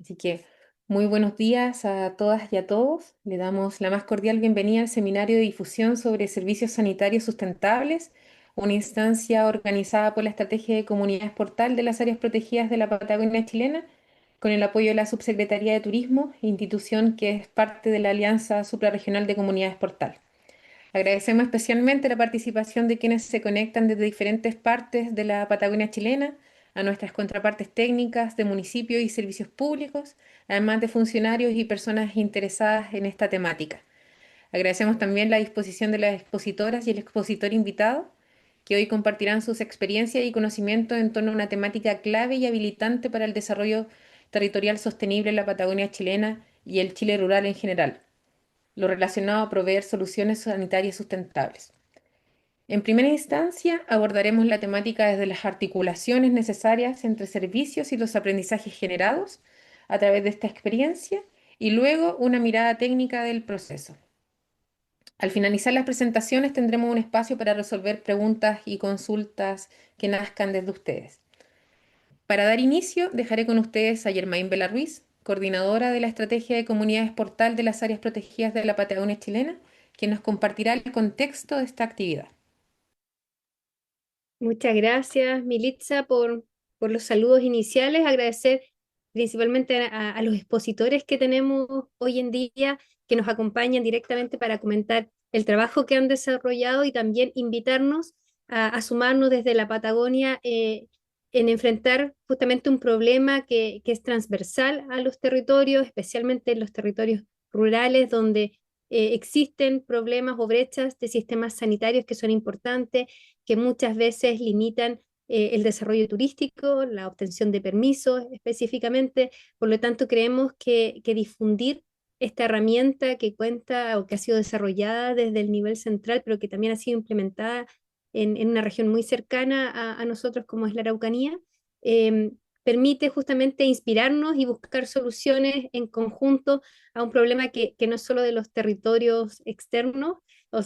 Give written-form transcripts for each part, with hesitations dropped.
Así que muy buenos días a todas y a todos. Le damos la más cordial bienvenida al Seminario de Difusión sobre Servicios Sanitarios Sustentables, una instancia organizada por la Estrategia de Comunidades Portal de las Áreas Protegidas de la Patagonia chilena, con el apoyo de la Subsecretaría de Turismo, institución que es parte de la Alianza Suprarregional de Comunidades Portal. Agradecemos especialmente la participación de quienes se conectan desde diferentes partes de la Patagonia chilena, a nuestras contrapartes técnicas de municipios y servicios públicos, además de funcionarios y personas interesadas en esta temática. Agradecemos también la disposición de las expositoras y el expositor invitado, que hoy compartirán sus experiencias y conocimientos en torno a una temática clave y habilitante para el desarrollo territorial sostenible en la Patagonia chilena y el Chile rural en general, lo relacionado a proveer soluciones sanitarias sustentables. En primera instancia, abordaremos la temática desde las articulaciones necesarias entre servicios y los aprendizajes generados a través de esta experiencia y luego una mirada técnica del proceso. Al finalizar las presentaciones tendremos un espacio para resolver preguntas y consultas que nazcan desde ustedes. Para dar inicio, dejaré con ustedes a Germain Ruiz, coordinadora de la Estrategia de Comunidades Portal de las Áreas Protegidas de la Patagonia chilena, quien nos compartirá el contexto de esta actividad. Muchas gracias, Militza, por los saludos iniciales. Agradecer principalmente a los expositores que tenemos hoy en día, que nos acompañan directamente para comentar el trabajo que han desarrollado y también invitarnos a sumarnos desde la Patagonia en enfrentar justamente un problema que es transversal a los territorios, especialmente en los territorios rurales, donde existen problemas o brechas de sistemas sanitarios que son importantes, que muchas veces limitan el desarrollo turístico, la obtención de permisos específicamente. Por lo tanto, creemos que difundir esta herramienta que cuenta o que ha sido desarrollada desde el nivel central, pero que también ha sido implementada en una región muy cercana a nosotros como es la Araucanía, eh, permite justamente inspirarnos y buscar soluciones en conjunto a un problema que no es solo de los territorios externos,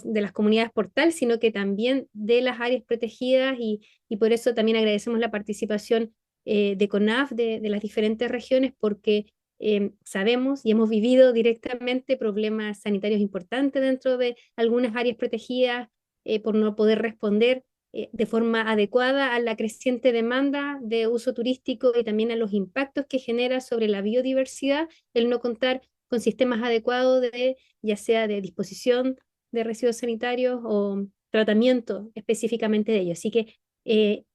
de las comunidades portal, sino que también de las áreas protegidas y por eso también agradecemos la participación de CONAF de las diferentes regiones porque sabemos y hemos vivido directamente problemas sanitarios importantes dentro de algunas áreas protegidas por no poder responder de forma adecuada a la creciente demanda de uso turístico y también a los impactos que genera sobre la biodiversidad el no contar con sistemas adecuados de ya sea de disposición de residuos sanitarios o tratamiento específicamente de ellos. Así que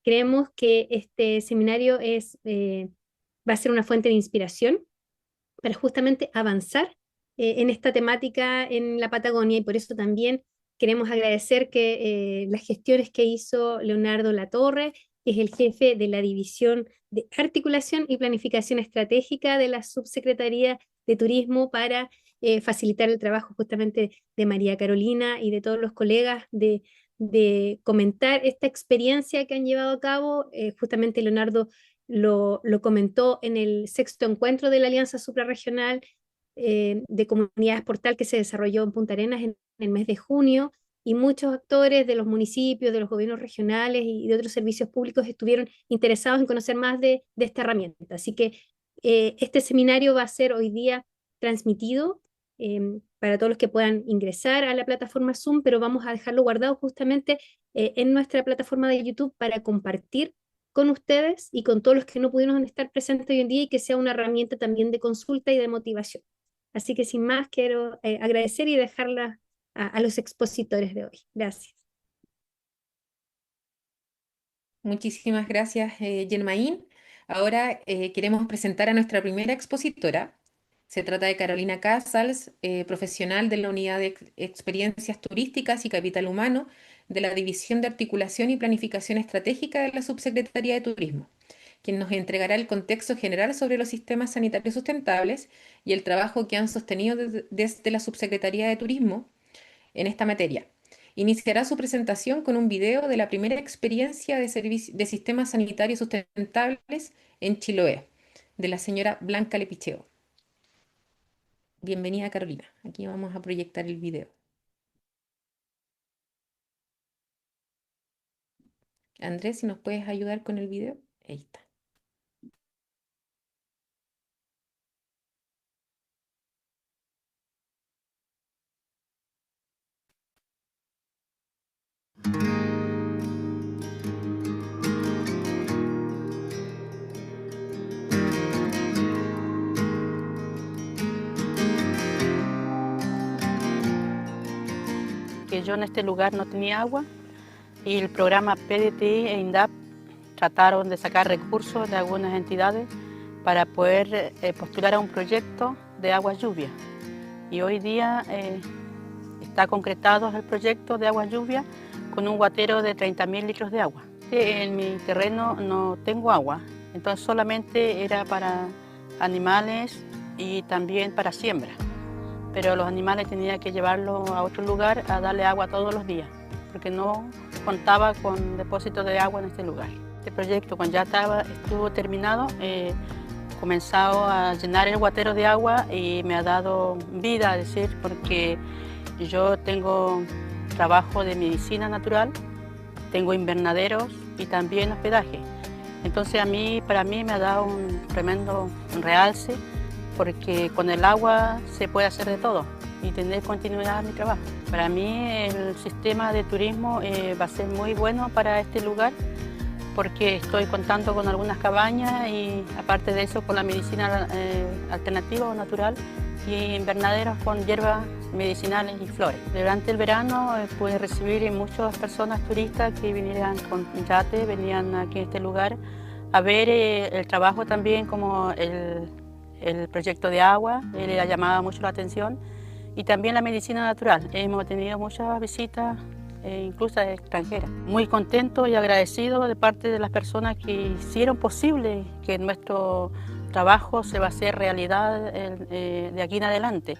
creemos que este seminario va a ser una fuente de inspiración para justamente avanzar en esta temática en la Patagonia y por eso también queremos agradecer que las gestiones que hizo Leonardo Latorre, que es el jefe de la División de Articulación y Planificación Estratégica de la Subsecretaría de Turismo para facilitar el trabajo justamente de María Carolina y de todos los colegas de comentar esta experiencia que han llevado a cabo. Justamente Leonardo lo comentó en el sexto encuentro de la Alianza Suprarregional de Comunidades Portal que se desarrolló en Punta Arenas en el mes de junio, y muchos actores de los municipios, de los gobiernos regionales y de otros servicios públicos estuvieron interesados en conocer más de esta herramienta. Así que este seminario va a ser hoy día transmitido para todos los que puedan ingresar a la plataforma Zoom, pero vamos a dejarlo guardado justamente en nuestra plataforma de YouTube para compartir con ustedes y con todos los que no pudieron estar presentes hoy en día y que sea una herramienta también de consulta y de motivación. Así que sin más, quiero agradecer y dejarla a los expositores de hoy. Gracias. Muchísimas gracias, Germain. Ahora queremos presentar a nuestra primera expositora. Se trata de Carolina Casals, profesional de la Unidad de Experiencias Turísticas y Capital Humano de la División de Articulación y Planificación Estratégica de la Subsecretaría de Turismo, quien nos entregará el contexto general sobre los sistemas sanitarios sustentables y el trabajo que han sostenido desde la Subsecretaría de Turismo en esta materia. Iniciará su presentación con un video de la primera experiencia de sistemas sanitarios sustentables en Chiloé, de la señora Blanca Lepicheo. Bienvenida, Carolina. Aquí vamos a proyectar el video. Andrés, si nos puedes ayudar con el video. Ahí está. yo en este lugar no tenía agua y el programa PDT e INDAP trataron de sacar recursos de algunas entidades para poder postular a un proyecto de agua lluvia. Y hoy día está concretado el proyecto de agua lluvia con un guatero de 30.000 litros de agua. En mi terreno no tengo agua, entonces solamente era para animales y también para siembra. Pero los animales tenía que llevarlos a otro lugar a darle agua todos los días, porque no contaba con depósitos de agua en este lugar. Este proyecto, cuando ya estuvo terminado, comenzado a llenar el guatero de agua y me ha dado vida, es decir, porque yo tengo trabajo de medicina natural, tengo invernaderos y también hospedaje. Entonces para mí me ha dado un tremendo realce, porque con el agua se puede hacer de todo y tener continuidad en mi trabajo. Para mí el sistema de turismo va a ser muy bueno para este lugar, porque estoy contando con algunas cabañas y aparte de eso con la medicina alternativa o natural y invernaderos con hierbas medicinales y flores. Durante el verano pude recibir muchas personas turistas que vinieran con yate, venían aquí a este lugar a ver el trabajo también, como el proyecto de agua, le llamaba mucho la atención, y también la medicina natural. Hemos tenido muchas visitas, incluso extranjeras. Muy contento y agradecido de parte de las personas que hicieron posible que nuestro trabajo se va a hacer realidad de aquí en adelante,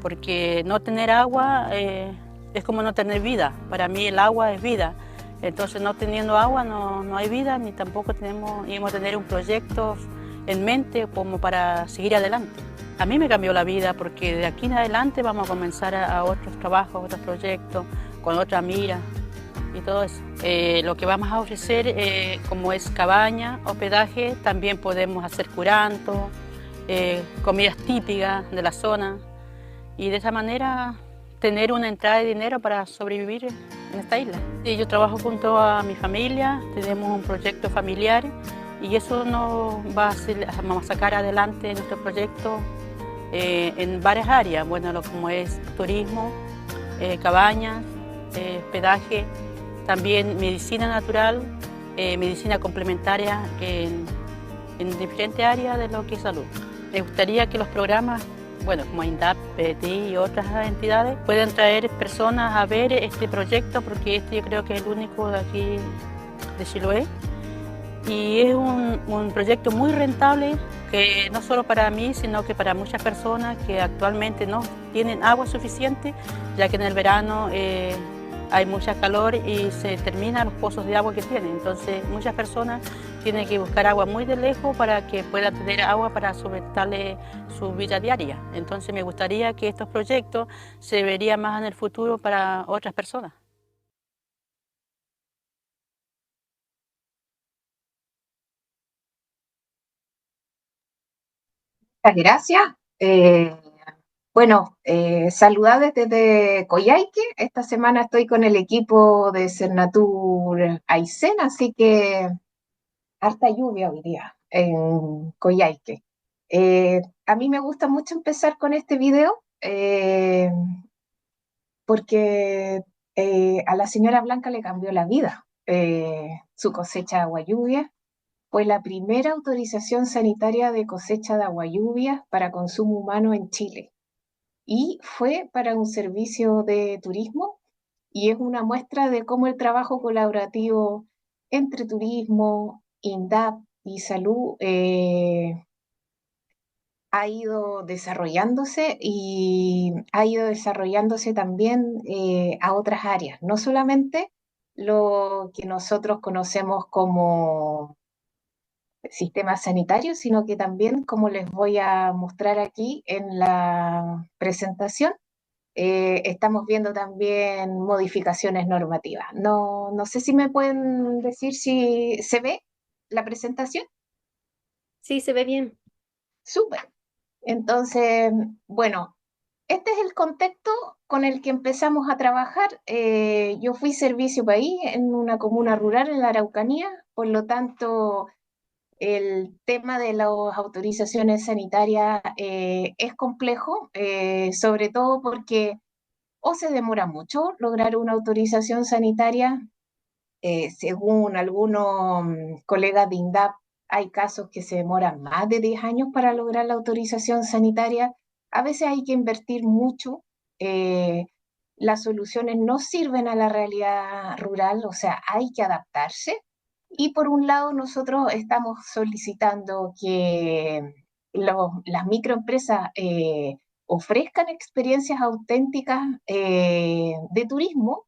porque no tener agua es como no tener vida. Para mí el agua es vida. Entonces, no teniendo agua no hay vida, ni tampoco íbamos a tener un proyecto en mente como para seguir adelante. A mí me cambió la vida, porque de aquí en adelante vamos a comenzar a otros trabajos, otros proyectos, con otra mira y todo eso. Lo que vamos a ofrecer, como es cabaña, hospedaje, también podemos hacer curantos, comidas típicas de la zona, y de esa manera tener una entrada de dinero para sobrevivir en esta isla. Sí, yo trabajo junto a mi familia, tenemos un proyecto familiar y eso nos vamos a sacar adelante nuestro proyecto en varias áreas, bueno, como es turismo, cabañas, hospedaje, también medicina natural, medicina complementaria en diferentes áreas de lo que es salud. Me gustaría que los programas, bueno, como INDAP, PDT y otras entidades, puedan traer personas a ver este proyecto, porque este yo creo que es el único de aquí de Chiloé. Y es un proyecto muy rentable, que no solo para mí, sino que para muchas personas que actualmente no tienen agua suficiente, ya que en el verano hay mucha calor y se terminan los pozos de agua que tienen. Entonces muchas personas tienen que buscar agua muy de lejos para que puedan tener agua para solventarle su vida diaria. Entonces me gustaría que estos proyectos se verían más en el futuro para otras personas. Muchas gracias. Saludades desde Coyhaique. Esta semana estoy con el equipo de Cernatur Aysén, así que harta lluvia hoy día en Coyhaique. A mí me gusta mucho empezar con este video porque a la señora Blanca le cambió la vida. Su cosecha de agua lluvia fue la primera autorización sanitaria de cosecha de agua lluvia para consumo humano en Chile, y fue para un servicio de turismo, y es una muestra de cómo el trabajo colaborativo entre turismo, INDAP y salud ha ido desarrollándose, y ha ido desarrollándose también a otras áreas, no solamente lo que nosotros conocemos como sistema sanitario, sino que también, como les voy a mostrar aquí en la presentación, estamos viendo también modificaciones normativas. No sé si me pueden decir si se ve la presentación. Sí, se ve bien. Súper. Entonces, bueno, este es el contexto con el que empezamos a trabajar. Yo fui servicio país en una comuna rural en la Araucanía, por lo tanto, el tema de las autorizaciones sanitarias es complejo, sobre todo porque o se demora mucho lograr una autorización sanitaria. Según algunos colegas de INDAP, hay casos que se demoran más de 10 años para lograr la autorización sanitaria. A veces hay que invertir mucho. eh, las soluciones no sirven a la realidad rural, o sea, hay que adaptarse. Y por un lado, nosotros estamos solicitando que las microempresas ofrezcan experiencias auténticas de turismo,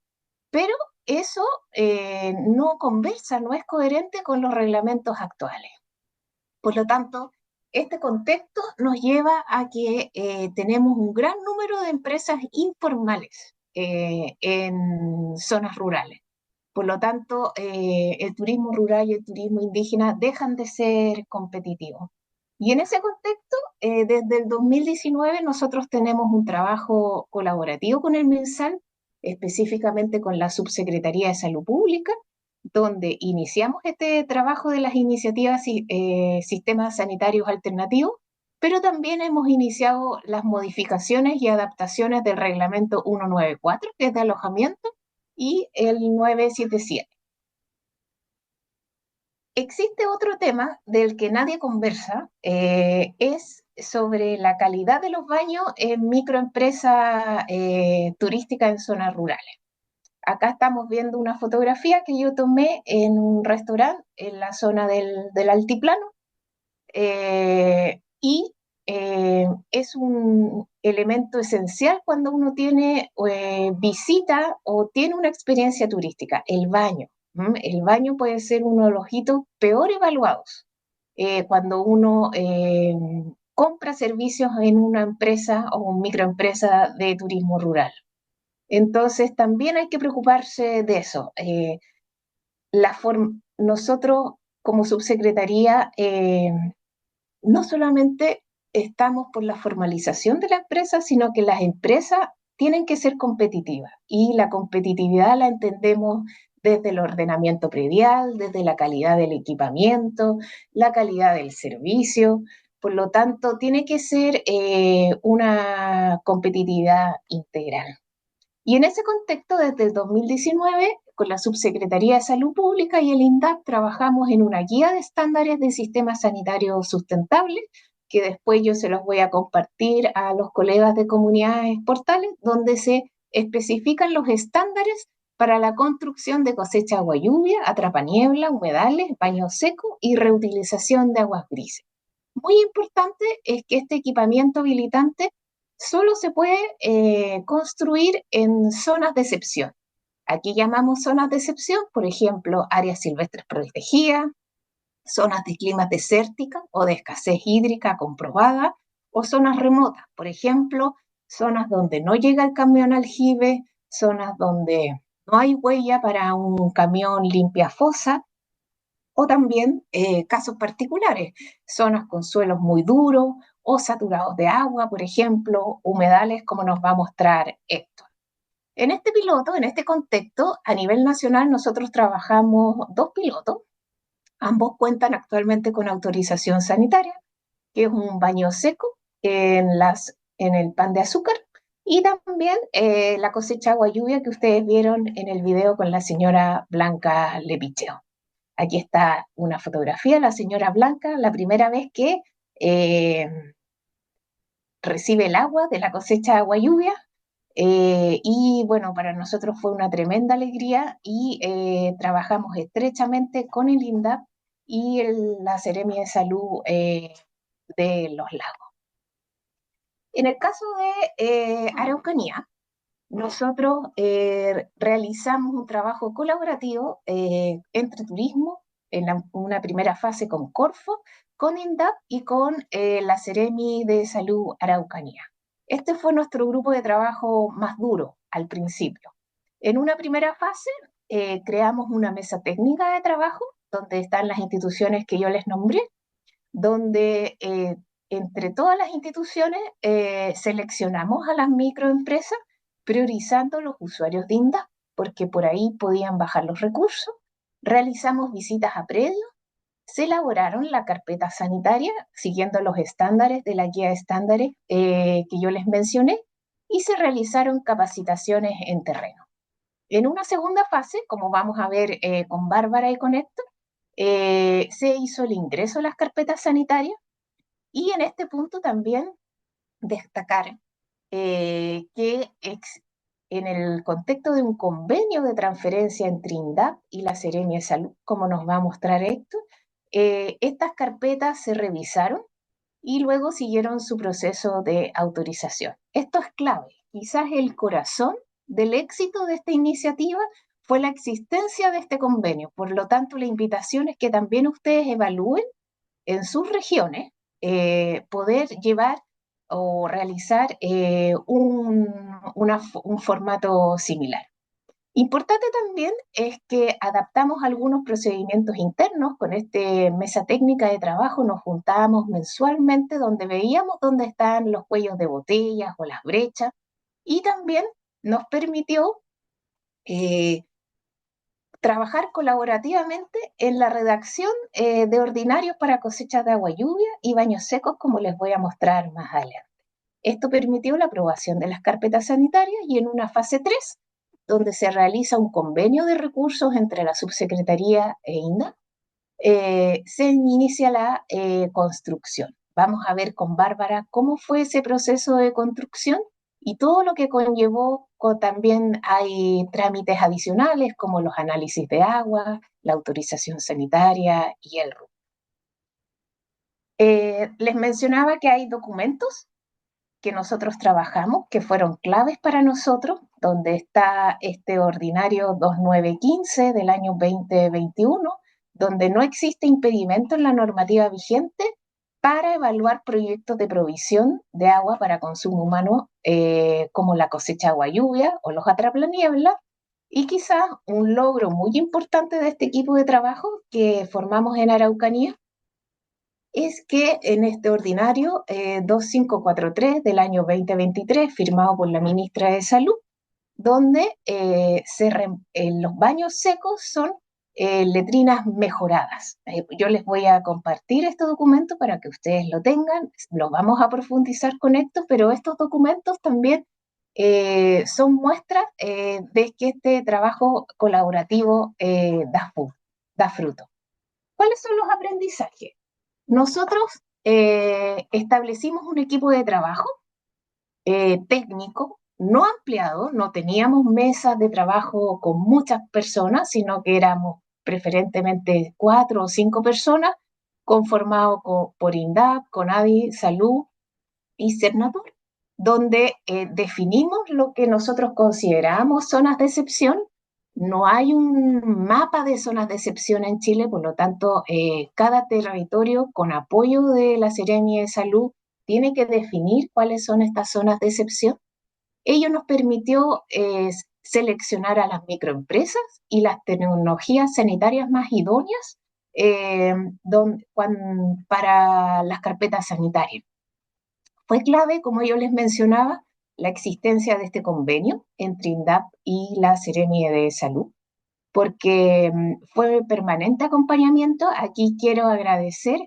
pero eso no conversa, no es coherente con los reglamentos actuales. Por lo tanto, este contexto nos lleva a que tenemos un gran número de empresas informales en zonas rurales. Por lo tanto, el turismo rural y el turismo indígena dejan de ser competitivos. Y en ese contexto, desde el 2019 nosotros tenemos un trabajo colaborativo con el MinSal, específicamente con la Subsecretaría de Salud Pública, donde iniciamos este trabajo de las iniciativas sistemas sanitarios alternativos, pero también hemos iniciado las modificaciones y adaptaciones del reglamento 194, que es de alojamiento, y el 977. Existe otro tema del que nadie conversa, es sobre la calidad de los baños en microempresas turísticas en zonas rurales. Acá estamos viendo una fotografía que yo tomé en un restaurante en la zona del altiplano, y es un elemento esencial cuando uno tiene visita o tiene una experiencia turística, el baño. El baño puede ser uno de los hitos peor evaluados cuando uno compra servicios en una empresa o una microempresa de turismo rural. Entonces también hay que preocuparse de eso. Nosotros como subsecretaría no solamente estamos por la formalización de la empresa, sino que las empresas tienen que ser competitivas. Y la competitividad la entendemos desde el ordenamiento predial, desde la calidad del equipamiento, la calidad del servicio. Por lo tanto, tiene que ser una competitividad integral. Y en ese contexto, desde el 2019, con la Subsecretaría de Salud Pública y el INDAP, trabajamos en una guía de estándares de sistemas sanitarios sustentables, que después yo se los voy a compartir a los colegas de comunidades portales, donde se especifican los estándares para la construcción de cosecha agua lluvia, atrapaniebla, humedales, baño seco y reutilización de aguas grises. Muy importante es que este equipamiento habilitante solo se puede construir en zonas de excepción. Aquí llamamos zonas de excepción, por ejemplo, áreas silvestres protegidas, zonas de clima desértica o de escasez hídrica comprobada, o zonas remotas, por ejemplo, zonas donde no llega el camión aljibe, zonas donde no hay huella para un camión limpia fosa, o también casos particulares, zonas con suelos muy duros o saturados de agua, por ejemplo, humedales, como nos va a mostrar Héctor. En este piloto, en este contexto, a nivel nacional nosotros trabajamos dos pilotos, ambos cuentan actualmente con autorización sanitaria, que es un baño seco en el pan de azúcar, y también la cosecha agua lluvia que ustedes vieron en el video con la señora Blanca Lepicheo. Aquí está una fotografía de la señora Blanca, la primera vez que eh, recibe el agua de la cosecha de agua lluvia. Y bueno, para nosotros fue una tremenda alegría y trabajamos estrechamente con el INDAP y la Seremi de Salud de los Lagos. En el caso de Araucanía, nosotros realizamos un trabajo colaborativo entre turismo, en una primera fase con Corfo, con INDAP y con la Seremi de Salud Araucanía. Este fue nuestro grupo de trabajo más duro al principio. En una primera fase creamos una mesa técnica de trabajo donde están las instituciones que yo les nombré, donde entre todas las instituciones seleccionamos a las microempresas priorizando los usuarios de INDAP, porque por ahí podían bajar los recursos. Realizamos visitas a predios, se elaboraron la carpeta sanitaria siguiendo los estándares de la guía de estándares que yo les mencioné, y se realizaron capacitaciones en terreno. En una segunda fase, como vamos a ver con Bárbara y con Héctor, se hizo el ingreso a las carpetas sanitarias y en este punto también destacar que en el contexto de un convenio de transferencia entre INDAP y la Seremia de Salud, como nos va a mostrar Héctor, estas carpetas se revisaron y luego siguieron su proceso de autorización. Esto es clave. Quizás el corazón del éxito de esta iniciativa fue la existencia de este convenio. Por lo tanto, la invitación es que también ustedes evalúen en sus regiones poder llevar o realizar un formato similar. Importante también es que adaptamos algunos procedimientos internos. Con esta mesa técnica de trabajo nos juntábamos mensualmente donde veíamos dónde están los cuellos de botellas o las brechas y también nos permitió trabajar colaborativamente en la redacción de ordinarios para cosechas de agua lluvia y baños secos, como les voy a mostrar más adelante. Esto permitió la aprobación de las carpetas sanitarias y en una fase 3, donde se realiza un convenio de recursos entre la Subsecretaría e INDA, se inicia la construcción. Vamos a ver con Bárbara cómo fue ese proceso de construcción y todo lo que conllevó. También hay trámites adicionales como los análisis de agua, la autorización sanitaria y el RUP. Les mencionaba que hay documentos que nosotros trabajamos, que fueron claves para nosotros, donde está este ordinario 2915 del año 2021, donde no existe impedimento en la normativa vigente para evaluar proyectos de provisión de agua para consumo humano, como la cosecha agua-lluvia o los atraplanieblas, y quizás un logro muy importante de este equipo de trabajo que formamos en Araucanía es que en este ordinario 2543 del año 2023, firmado por la ministra de Salud, donde los baños secos son letrinas mejoradas. Yo les voy a compartir este documento para que ustedes lo tengan, lo vamos a profundizar con esto, pero estos documentos también son muestras de que este trabajo colaborativo da fruto. ¿Cuáles son los aprendizajes? Nosotros establecimos un equipo de trabajo técnico, no ampliado, no teníamos mesas de trabajo con muchas personas, sino que éramos preferentemente 4 o 5 personas, conformado por INDAP, CONADI, Salud y Cernatur, donde definimos lo que nosotros consideramos zonas de excepción. No hay un mapa de zonas de excepción en Chile, por lo tanto, cada territorio, con apoyo de la Seremia de Salud, tiene que definir cuáles son estas zonas de excepción. Ello nos permitió seleccionar a las microempresas y las tecnologías sanitarias más idóneas para las carpetas sanitarias. Fue clave, como yo les mencionaba, la existencia de este convenio entre INDAP y la Seremia de Salud, porque fue permanente acompañamiento. Aquí quiero agradecer,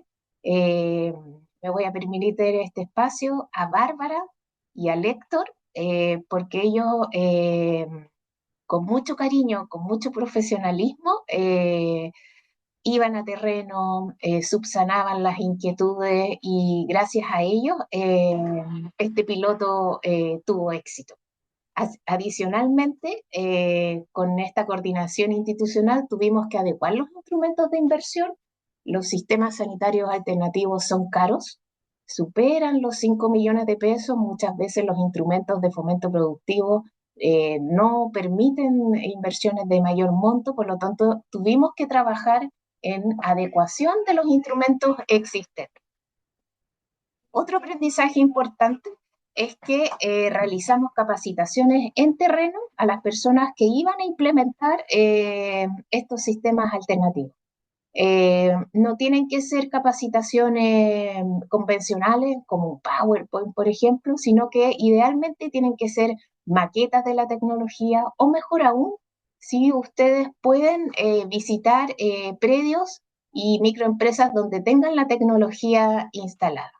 me voy a permitir este espacio, a Bárbara y a Héctor, porque ellos con mucho cariño, con mucho profesionalismo, iban a terreno, subsanaban las inquietudes y gracias a ellos este piloto tuvo éxito. Adicionalmente, con esta coordinación institucional tuvimos que adecuar los instrumentos de inversión. Los sistemas sanitarios alternativos son caros, superan los 5 millones de pesos. Muchas veces los instrumentos de fomento productivo no permiten inversiones de mayor monto, por lo tanto tuvimos que trabajar en adecuación de los instrumentos existentes. Otro aprendizaje importante es que realizamos capacitaciones en terreno a las personas que iban a implementar estos sistemas alternativos. No tienen que ser capacitaciones convencionales como un PowerPoint, por ejemplo, sino que idealmente tienen que ser maquetas de la tecnología o mejor aún, si ustedes pueden visitar predios y microempresas donde tengan la tecnología instalada.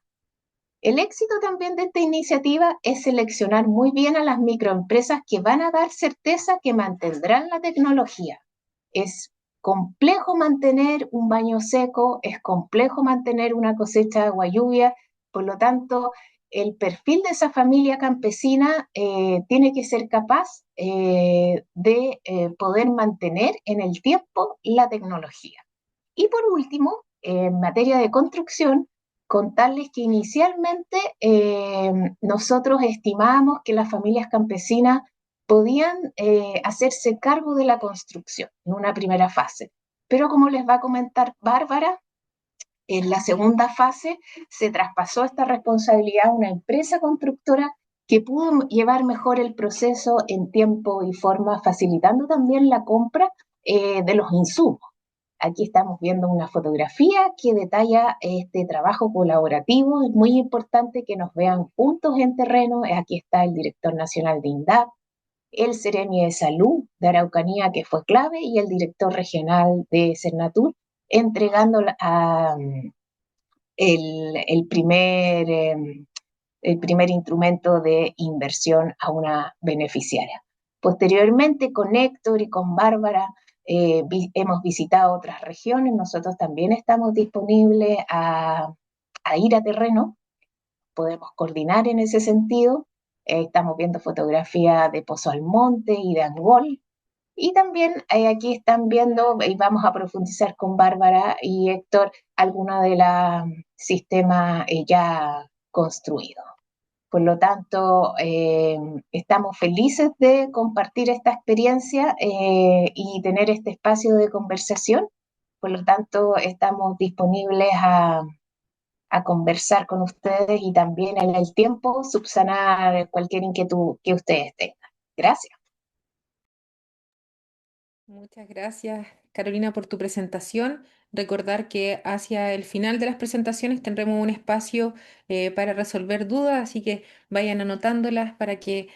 El éxito también de esta iniciativa es seleccionar muy bien a las microempresas que van a dar certeza que mantendrán la tecnología. Es complejo mantener un baño seco, es complejo mantener una cosecha de agua lluvia, por lo tanto, el perfil de esa familia campesina tiene que ser capaz de poder mantener en el tiempo la tecnología. Y por último, en materia de construcción, contarles que inicialmente nosotros estimábamos que las familias campesinas podían hacerse cargo de la construcción en una primera fase. Pero como les va a comentar Bárbara, en la segunda fase se traspasó esta responsabilidad a una empresa constructora que pudo llevar mejor el proceso en tiempo y forma, facilitando también la compra de los insumos. Aquí estamos viendo una fotografía que detalla este trabajo colaborativo. Es muy importante que nos vean juntos en terreno. Aquí está el director nacional de INDAP, el Seremi de Salud de Araucanía, que fue clave, y el director regional de Cernatur, entregando el primer, el primer instrumento de inversión a una beneficiaria. Posteriormente, con Héctor y con Bárbara, hemos visitado otras regiones. Nosotros también estamos disponibles a ir a terreno, podemos coordinar en ese sentido. Estamos viendo fotografías de Pozo Almonte y de Angol. Y también aquí están viendo, y vamos a profundizar con Bárbara y Héctor, algunos de los sistemas ya construidos. Por lo tanto, estamos felices de compartir esta experiencia y tener este espacio de conversación. Por lo tanto, estamos disponibles a conversar con ustedes y también en el tiempo subsanar cualquier inquietud que ustedes tengan. Gracias. Muchas gracias, Carolina, por tu presentación. Recordar que hacia el final de las presentaciones tendremos un espacio para resolver dudas, así que vayan anotándolas para que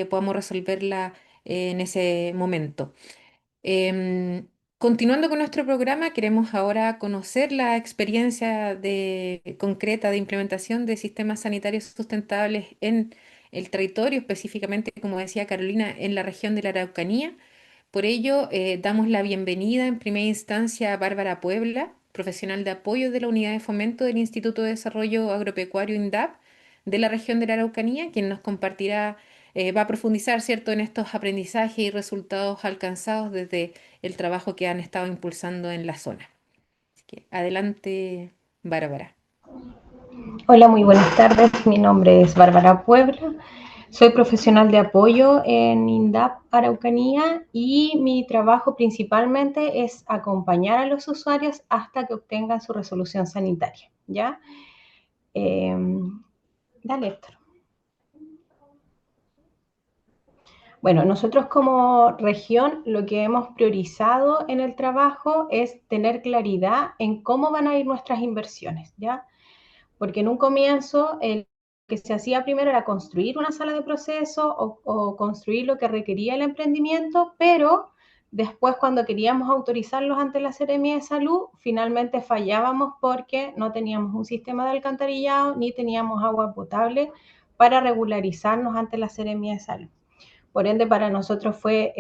podamos resolverla en ese momento. Continuando con nuestro programa, queremos ahora conocer la experiencia concreta de implementación de sistemas sanitarios sustentables en el territorio, específicamente, como decía Carolina, en la región de la Araucanía. Por ello, damos la bienvenida en primera instancia a Bárbara Puebla, profesional de apoyo de la Unidad de Fomento del Instituto de Desarrollo Agropecuario INDAP de la región de la Araucanía, quien nos compartirá, va a profundizar, ¿cierto?, en estos aprendizajes y resultados alcanzados desde el trabajo que han estado impulsando en la zona. Así que adelante, Bárbara. Hola, muy buenas tardes. Mi nombre es Bárbara Puebla. Soy profesional de apoyo en INDAP Araucanía y mi trabajo principalmente es acompañar a los usuarios hasta que obtengan su resolución sanitaria. ¿Ya? Eh, Dale, Héctor. Bueno, nosotros como región lo que hemos priorizado en el trabajo es tener claridad en cómo van a ir nuestras inversiones, ¿ya? Porque en un comienzo el que se hacía primero era construir una sala de proceso o construir lo que requería el emprendimiento, pero después cuando queríamos autorizarlos ante la Seremia de Salud, finalmente fallábamos porque no teníamos un sistema de alcantarillado ni teníamos agua potable para regularizarnos ante la Seremia de Salud. Por ende, para nosotros fue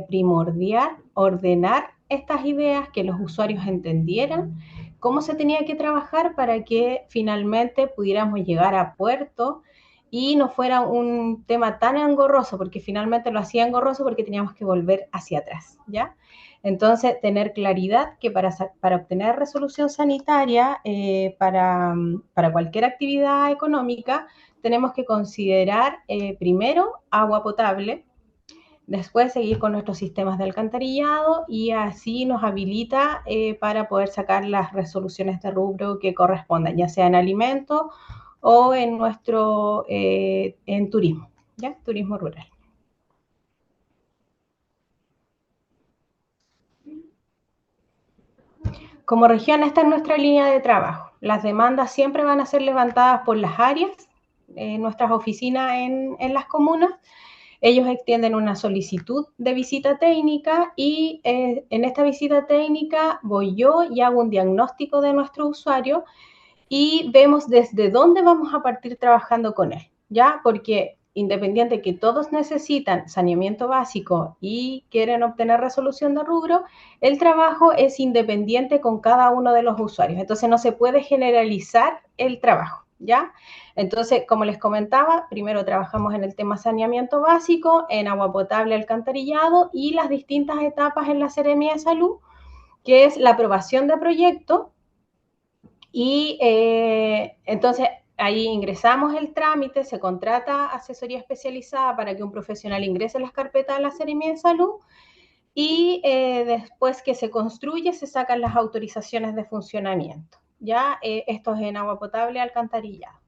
primordial ordenar estas ideas, que los usuarios entendieran cómo se tenía que trabajar para que finalmente pudiéramos llegar a puerto y no fuera un tema tan engorroso, porque finalmente lo hacía engorroso porque teníamos que volver hacia atrás, ¿ya? Entonces, tener claridad que para obtener resolución sanitaria para cualquier actividad económica, tenemos que considerar primero agua potable, después seguir con nuestros sistemas de alcantarillado y así nos habilita para poder sacar las resoluciones de rubro que correspondan, ya sea en alimentos o en en turismo, ¿ya? Turismo rural. Como región, esta es nuestra línea de trabajo. Las demandas siempre van a ser levantadas por las áreas, nuestras oficinas en las comunas. Ellos extienden una solicitud de visita técnica y en esta visita técnica voy yo y hago un diagnóstico de nuestro usuario y vemos desde dónde vamos a partir trabajando con él, ¿ya? Porque independiente que todos necesitan saneamiento básico y quieren obtener resolución de rubro, el trabajo es independiente con cada uno de los usuarios. Entonces no se puede generalizar el trabajo, ¿ya? Entonces, como les comentaba, primero trabajamos en el tema saneamiento básico, en agua potable, alcantarillado y las distintas etapas en la Seremía de Salud, que es la aprobación de proyecto. Y entonces ahí ingresamos el trámite, se contrata asesoría especializada para que un profesional ingrese las carpetas de la Seremía de Salud y después que se construye se sacan las autorizaciones de funcionamiento. Ya esto es en agua potable, alcantarillado.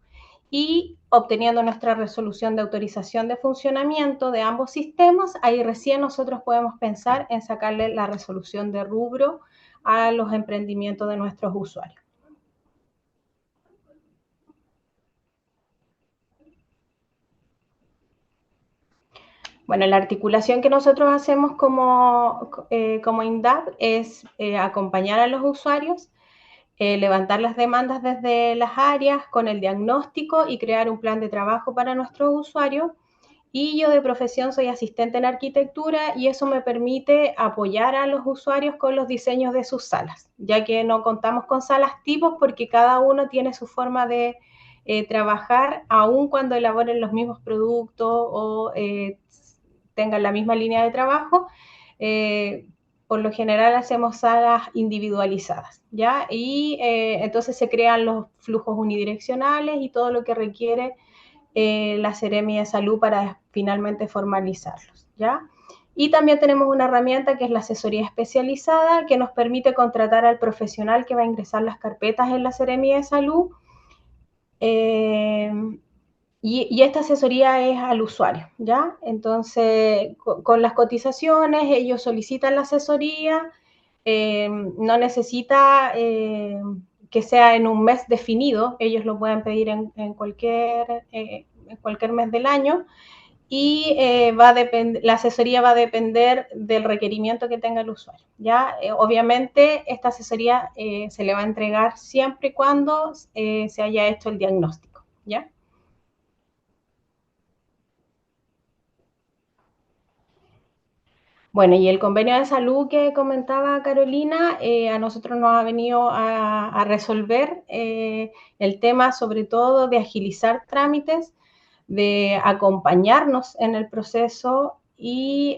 Y obteniendo nuestra resolución de autorización de funcionamiento de ambos sistemas, ahí recién nosotros podemos pensar en sacarle la resolución de rubro a los emprendimientos de nuestros usuarios. Bueno, la articulación que nosotros hacemos como INDAP es acompañar a los usuarios, levantar las demandas desde las áreas con el diagnóstico y crear un plan de trabajo para nuestros usuarios. Y yo de profesión soy asistente en arquitectura y eso me permite apoyar a los usuarios con los diseños de sus salas, ya que no contamos con salas tipos porque cada uno tiene su forma de trabajar, aun cuando elaboren los mismos productos o tengan la misma línea de trabajo. Por lo general hacemos salas individualizadas, ¿ya? Y entonces se crean los flujos unidireccionales y todo lo que requiere la Seremia de Salud para finalmente formalizarlos, ¿ya? Y también tenemos una herramienta que es la asesoría especializada, que nos permite contratar al profesional que va a ingresar las carpetas en la Seremia de Salud. Y esta asesoría es al usuario, ¿ya? Entonces, con las cotizaciones, ellos solicitan la asesoría, no necesita que sea en un mes definido, ellos lo pueden pedir en cualquier mes del año, y la asesoría va a depender del requerimiento que tenga el usuario, ¿ya? Obviamente, esta asesoría se le va a entregar siempre y cuando se haya hecho el diagnóstico, ¿ya? Bueno, y el convenio de salud que comentaba Carolina, a nosotros nos ha venido a resolver el tema sobre todo de agilizar trámites, de acompañarnos en el proceso y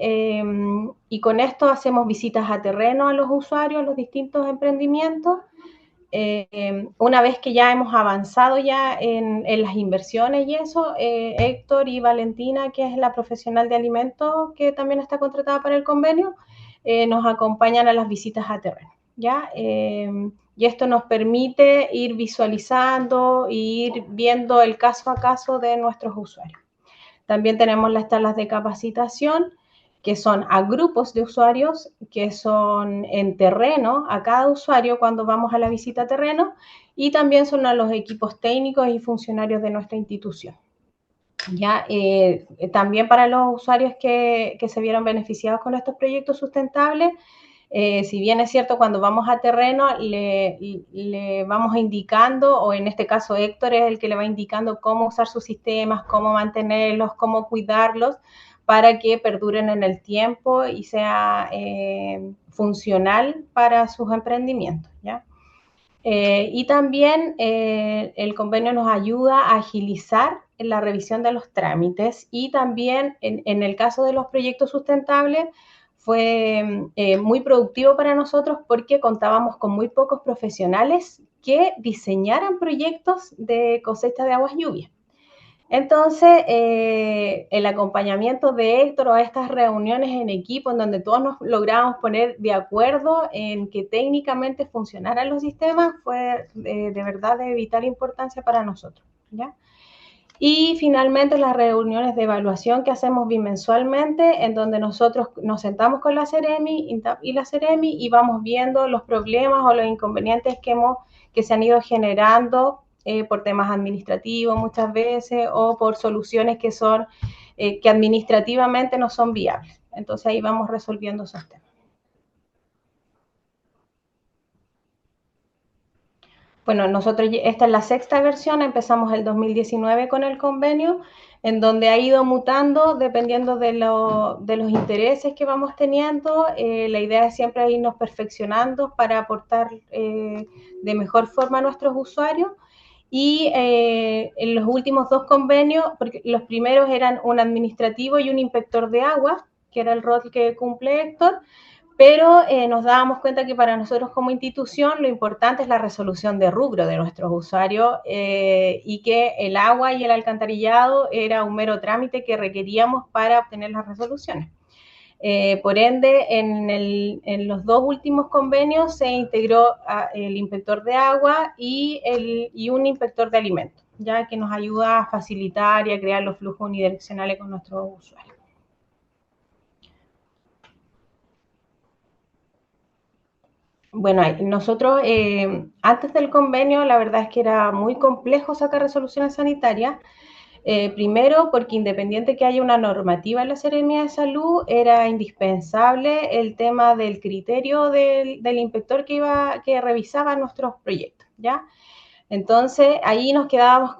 con esto hacemos visitas a terreno a los usuarios, a los distintos emprendimientos. Una vez que ya hemos avanzado ya en las inversiones y eso, Héctor y Valentina, que es la profesional de alimentos que también está contratada para el convenio, nos acompañan a las visitas a terreno, ¿ya? Y esto nos permite ir visualizando e ir viendo el caso a caso de nuestros usuarios. También tenemos las salas de capacitación, que son a grupos de usuarios, que son en terreno, a cada usuario cuando vamos a la visita a terreno, y también son a los equipos técnicos y funcionarios de nuestra institución. Ya, también para los usuarios que se vieron beneficiados con estos proyectos sustentables, si bien es cierto, cuando vamos a terreno le vamos indicando, o en este caso Héctor es el que le va indicando cómo usar sus sistemas, cómo mantenerlos, cómo cuidarlos, para que perduren en el tiempo y sea funcional para sus emprendimientos, ¿ya? Y también el convenio nos ayuda a agilizar la revisión de los trámites y también en el caso de los proyectos sustentables fue muy productivo para nosotros porque contábamos con muy pocos profesionales que diseñaran proyectos de cosecha de aguas lluvias. Entonces, el acompañamiento de Héctor a estas reuniones en equipo en donde todos nos logramos poner de acuerdo en que técnicamente funcionaran los sistemas fue de verdad de vital importancia para nosotros, ¿ya? Y finalmente las reuniones de evaluación que hacemos bimensualmente, en donde nosotros nos sentamos con la Seremi y la Seremi y vamos viendo los problemas o los inconvenientes que se han ido generando por temas administrativos muchas veces o por soluciones que administrativamente no son viables. Entonces ahí vamos resolviendo esos temas. Bueno, nosotros, esta es la sexta versión, empezamos el 2019 con el convenio, en donde ha ido mutando dependiendo de los intereses que vamos teniendo. La idea es siempre irnos perfeccionando para aportar de mejor forma a nuestros usuarios. Y en los últimos dos convenios, porque los primeros eran un administrativo y un inspector de agua, que era el rol que cumple Héctor, pero nos dábamos cuenta que para nosotros como institución lo importante es la resolución de rubro de nuestros usuarios y que el agua y el alcantarillado era un mero trámite que requeríamos para obtener las resoluciones. Por ende, en los dos últimos convenios se integró el inspector de agua y un inspector de alimentos, ya que nos ayuda a facilitar y a crear los flujos unidireccionales con nuestros usuarios. Bueno, nosotros antes del convenio la verdad es que era muy complejo sacar resoluciones sanitarias. Primero, porque independiente que haya una normativa en la Seremía de Salud, era indispensable el tema del criterio del inspector que revisaba nuestros proyectos, ¿ya? Entonces, ahí nos quedábamos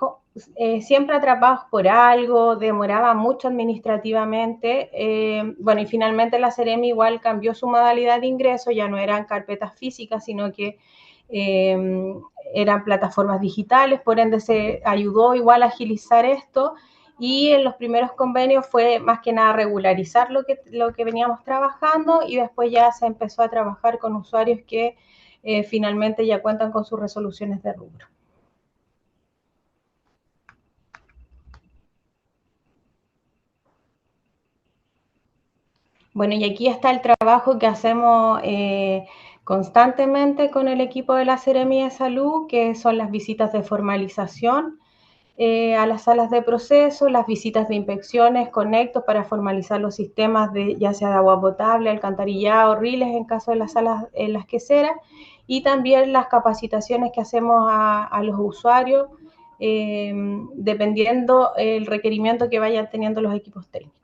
siempre atrapados por algo, demoraba mucho administrativamente. Bueno, y finalmente la Seremi igual cambió su modalidad de ingreso, ya no eran carpetas físicas, sino que eran plataformas digitales, por ende se ayudó igual a agilizar esto. Y en los primeros convenios fue más que nada regularizar lo que veníamos trabajando y después ya se empezó a trabajar con usuarios que finalmente ya cuentan con sus resoluciones de rubro. Bueno, y aquí está el trabajo que hacemos constantemente con el equipo de la Seremía de Salud, que son las visitas de formalización a las salas de proceso, las visitas de inspecciones, conectos para formalizar los sistemas ya sea de agua potable, alcantarillado, riles en caso de las salas en las queseras, y también las capacitaciones que hacemos a los usuarios, dependiendo el requerimiento que vayan teniendo los equipos técnicos.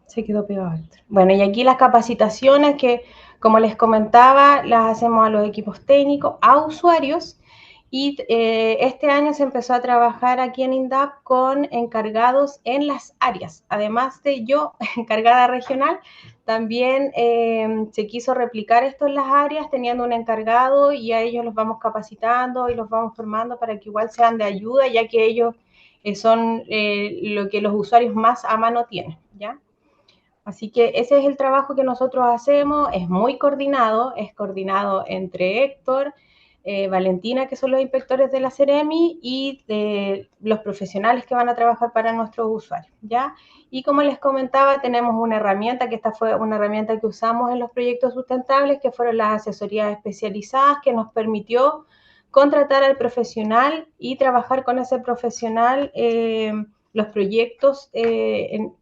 Se quedó pegado. Bueno, y aquí las capacitaciones que, como les comentaba, las hacemos a los equipos técnicos, a usuarios, y este año se empezó a trabajar aquí en INDAP con encargados en las áreas. Además de yo, encargada regional, también se quiso replicar esto en las áreas teniendo un encargado y a ellos los vamos capacitando y los vamos formando para que igual sean de ayuda, ya que ellos son lo que los usuarios más a mano tienen, ¿ya? Así que ese es el trabajo que nosotros hacemos, es muy coordinado, es coordinado entre Héctor, Valentina, que son los inspectores de la Seremi, y los profesionales que van a trabajar para nuestros usuarios, ¿ya? Y como les comentaba, tenemos una herramienta, que esta fue una herramienta que usamos en los proyectos sustentables, que fueron las asesorías especializadas, que nos permitió contratar al profesional y trabajar con ese profesional los proyectos, en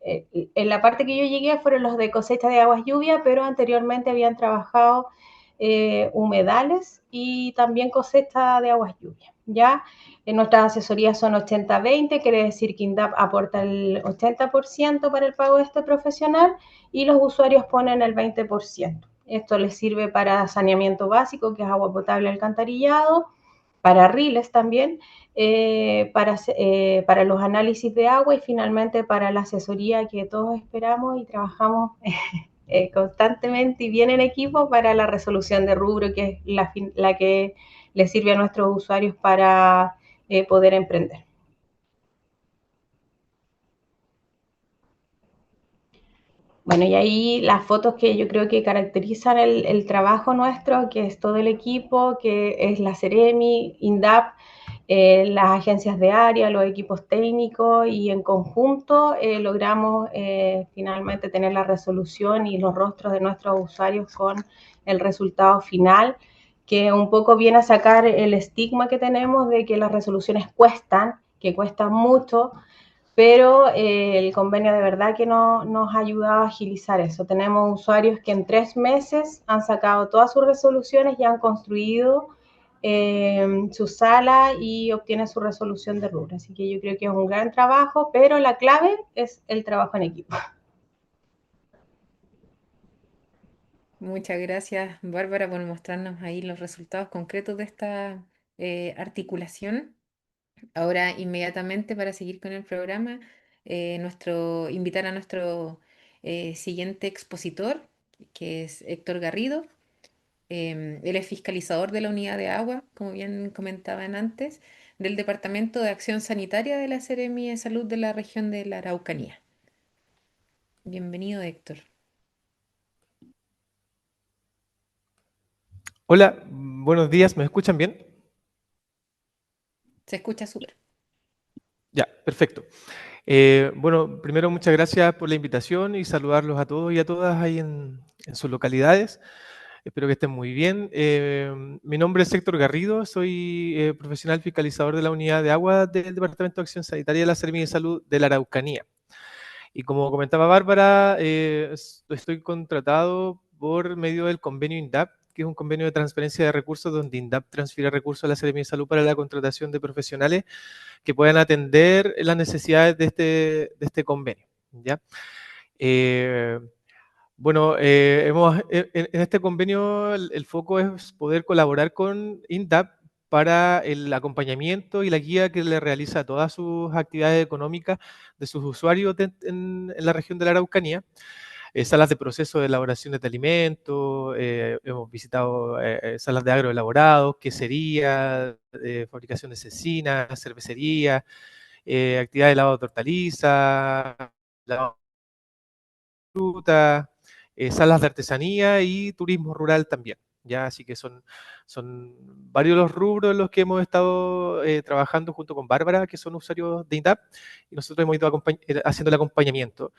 la parte que yo llegué fueron los de cosecha de aguas lluvia, pero anteriormente habían trabajado humedales y también cosecha de aguas lluvia, ¿ya? Nuestras asesorías son 80-20, quiere decir que INDAP aporta el 80% para el pago de este profesional y los usuarios ponen el 20%. Esto les sirve para saneamiento básico, que es agua potable, alcantarillado, para riles también, para los análisis de agua y finalmente para la asesoría que todos esperamos y trabajamos constantemente y bien en equipo para la resolución de rubro, que es la que les sirve a nuestros usuarios para poder emprender. Bueno, y ahí las fotos que yo creo que caracterizan el trabajo nuestro, que es todo el equipo, que es la Seremi, INDAP, las agencias de área, los equipos técnicos, y en conjunto logramos finalmente tener la resolución y los rostros de nuestros usuarios con el resultado final, que un poco viene a sacar el estigma que tenemos de que las resoluciones cuestan, que cuestan mucho, pero el convenio de verdad que nos ha ayudado a agilizar eso. Tenemos usuarios que en 3 meses han sacado todas sus resoluciones y han construido su sala y obtiene su resolución de rubro. Así que yo creo que es un gran trabajo, pero la clave es el trabajo en equipo. Muchas gracias, Bárbara, por mostrarnos ahí los resultados concretos de esta articulación. Ahora, inmediatamente, para seguir con el programa, invitar a nuestro siguiente expositor, que es Héctor Garrido. Él es fiscalizador de la unidad de agua, como bien comentaban antes, del Departamento de Acción Sanitaria de la Seremi de Salud de la región de la Araucanía. Bienvenido, Héctor. Hola, buenos días, ¿me escuchan bien? Se escucha súper. Ya, perfecto. Bueno, primero muchas gracias por la invitación y saludarlos a todos y a todas ahí en sus localidades. Espero que estén muy bien. Mi nombre es Héctor Garrido, soy profesional fiscalizador de la unidad de agua del Departamento de Acción Sanitaria de la Seremi de Salud de la Araucanía. Y como comentaba Bárbara, estoy contratado por medio del convenio INDAP, que es un convenio de transferencia de recursos donde INDAP transfiere recursos a la Seremi de Salud para la contratación de profesionales que puedan atender las necesidades de este convenio, ¿ya? Eh, bueno, en este convenio el foco es poder colaborar con INDAP para el acompañamiento y la guía que le realiza a todas sus actividades económicas de sus usuarios en la región de la Araucanía. Salas de proceso de elaboración de alimentos, hemos visitado salas de agroelaborados, quesería, fabricación de cecina, cervecería, actividad de lavado de hortalizas, lavado de fruta, salas de artesanía y turismo rural también. ¿Ya? Así que son varios los rubros en los que hemos estado trabajando junto con Bárbara, que son usuarios de INDAP, y nosotros hemos ido haciendo el acompañamiento.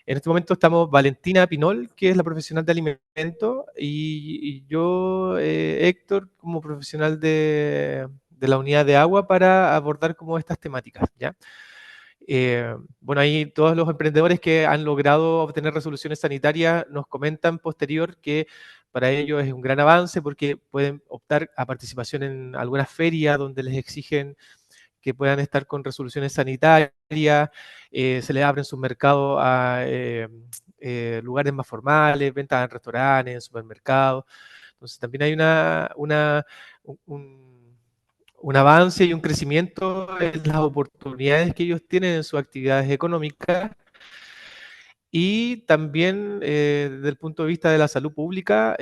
En este momento estamos Valentina Pinol, que es la profesional de alimentos, y yo, Héctor, como profesional de la unidad de agua para abordar como estas temáticas, ¿ya? Bueno, ahí todos los emprendedores que han logrado obtener resoluciones sanitarias nos comentan posterior que para ellos es un gran avance porque pueden optar a participación en algunas ferias donde les exigen que puedan estar con resoluciones sanitarias, se les abren sus mercados a lugares más formales, ventas en restaurantes, en supermercados. Entonces también hay un, un avance y un crecimiento en las oportunidades que ellos tienen en sus actividades económicas y también desde el punto de vista de la salud pública,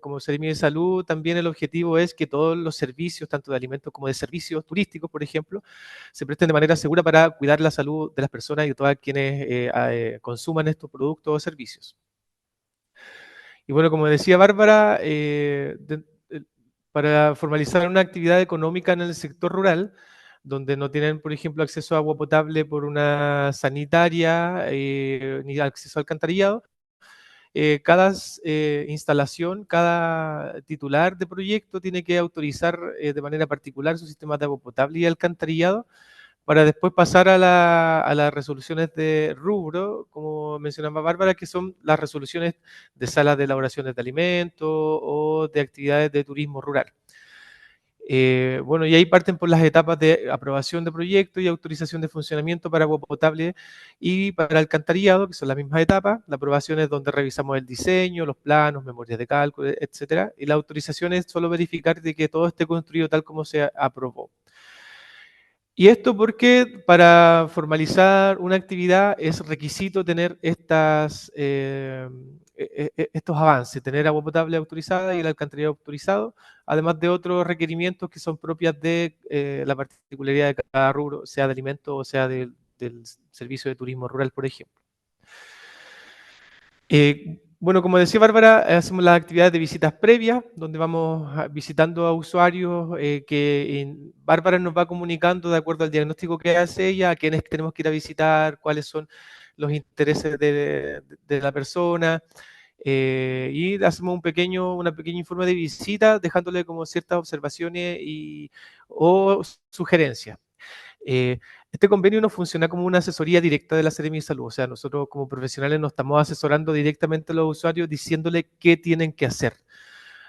como Seremi de Salud, también el objetivo es que todos los servicios, tanto de alimentos como de servicios turísticos, por ejemplo, se presten de manera segura para cuidar la salud de las personas y de todas quienes consuman estos productos o servicios. Y bueno, como decía Bárbara, para formalizar una actividad económica en el sector rural, donde no tienen, por ejemplo, acceso a agua potable por una sanitaria, ni acceso al alcantarillado, cada instalación, cada titular de proyecto tiene que autorizar de manera particular su sistema de agua potable y alcantarillado para después pasar a las resoluciones de rubro, como mencionaba Bárbara, que son las resoluciones de salas de elaboración de alimentos o de actividades de turismo rural. Bueno, y ahí parten por las etapas de aprobación de proyecto y autorización de funcionamiento para agua potable y para alcantarillado, que son las mismas etapas. La aprobación es donde revisamos el diseño, los planos, memorias de cálculo, etcétera. Y la autorización es solo verificar de que todo esté construido tal como se aprobó. Y esto porque para formalizar una actividad es requisito tener estos avances, tener agua potable autorizada y el alcantarillado autorizado, además de otros requerimientos que son propias de la particularidad de cada rubro, sea de alimentos o sea del servicio de turismo rural, por ejemplo. Bueno, como decía Bárbara, hacemos las actividades de visitas previas, donde vamos visitando a usuarios Bárbara nos va comunicando de acuerdo al diagnóstico que hace ella, a quienes tenemos que ir a visitar, cuáles son los intereses de la persona, y hacemos una pequeña informe de visita, dejándole como ciertas observaciones o sugerencias. Este convenio no funciona como una asesoría directa de la Seremi de Salud, o sea, nosotros como profesionales nos estamos asesorando directamente a los usuarios diciéndole qué tienen que hacer.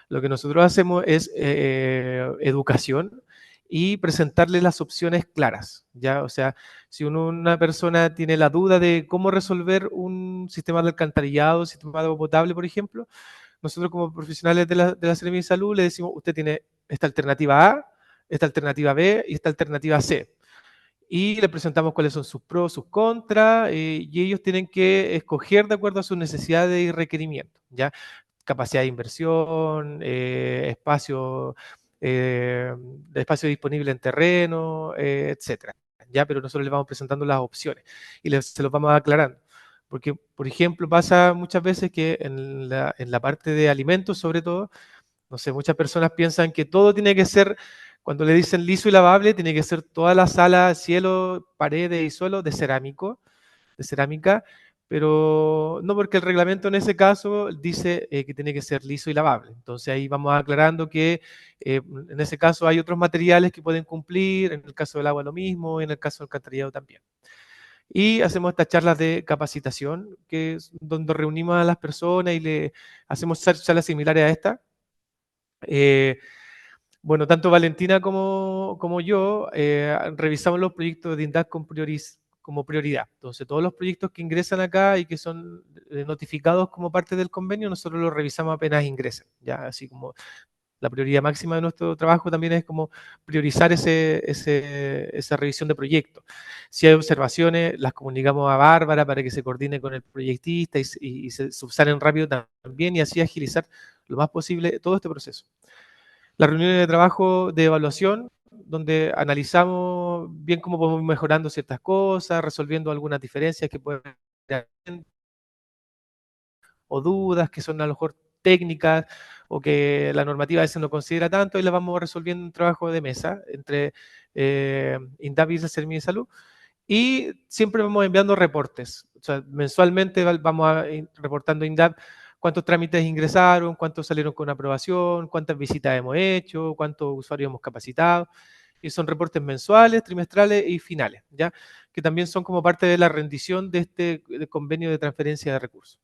Lo que nosotros hacemos es educación y presentarle las opciones claras, ¿ya? O sea, si una persona tiene la duda de cómo resolver un sistema de alcantarillado, sistema de agua potable, por ejemplo, nosotros como profesionales de la Seremi de Salud le decimos, usted tiene esta alternativa A, esta alternativa B y esta alternativa C. Y le presentamos cuáles son sus pros, sus contras, y ellos tienen que escoger de acuerdo a sus necesidades y requerimientos, ¿ya? Capacidad de inversión, espacio disponible en terreno, etcétera, ¿ya? Pero nosotros les vamos presentando las opciones y se los vamos aclarando. Porque, por ejemplo, pasa muchas veces que en la parte de alimentos, sobre todo, no sé, muchas personas piensan que todo tiene que ser, cuando le dicen liso y lavable, tiene que ser toda la sala, cielo, paredes y suelo de cerámica, pero no, porque el reglamento en ese caso dice que tiene que ser liso y lavable. Entonces ahí vamos aclarando que en ese caso hay otros materiales que pueden cumplir, en el caso del agua lo mismo, en el caso del alcantarillado también. Y hacemos estas charlas de capacitación, que es donde reunimos a las personas y le hacemos charlas similares a esta. Bueno, tanto Valentina como yo revisamos los proyectos de INDAP como prioridad. Entonces, todos los proyectos que ingresan acá y que son notificados como parte del convenio, nosotros los revisamos apenas ingresen. Ya, así como la prioridad máxima de nuestro trabajo también es como priorizar esa revisión de proyectos. Si hay observaciones, las comunicamos a Bárbara para que se coordine con el proyectista y se subsanen rápido también y así agilizar lo más posible todo este proceso. Las reuniones de trabajo de evaluación, donde analizamos bien cómo podemos ir mejorando ciertas cosas, resolviendo algunas diferencias que pueden haber o dudas que son a lo mejor técnicas o que la normativa a veces no considera tanto, y las vamos resolviendo en un trabajo de mesa entre INDAP y la Seremi de Salud. Y siempre vamos enviando reportes. O sea, mensualmente vamos reportando a INDAP cuántos trámites ingresaron, cuántos salieron con aprobación, cuántas visitas hemos hecho, cuántos usuarios hemos capacitado. Y son reportes mensuales, trimestrales y finales, ¿ya? Que también son como parte de la rendición de este convenio de transferencia de recursos.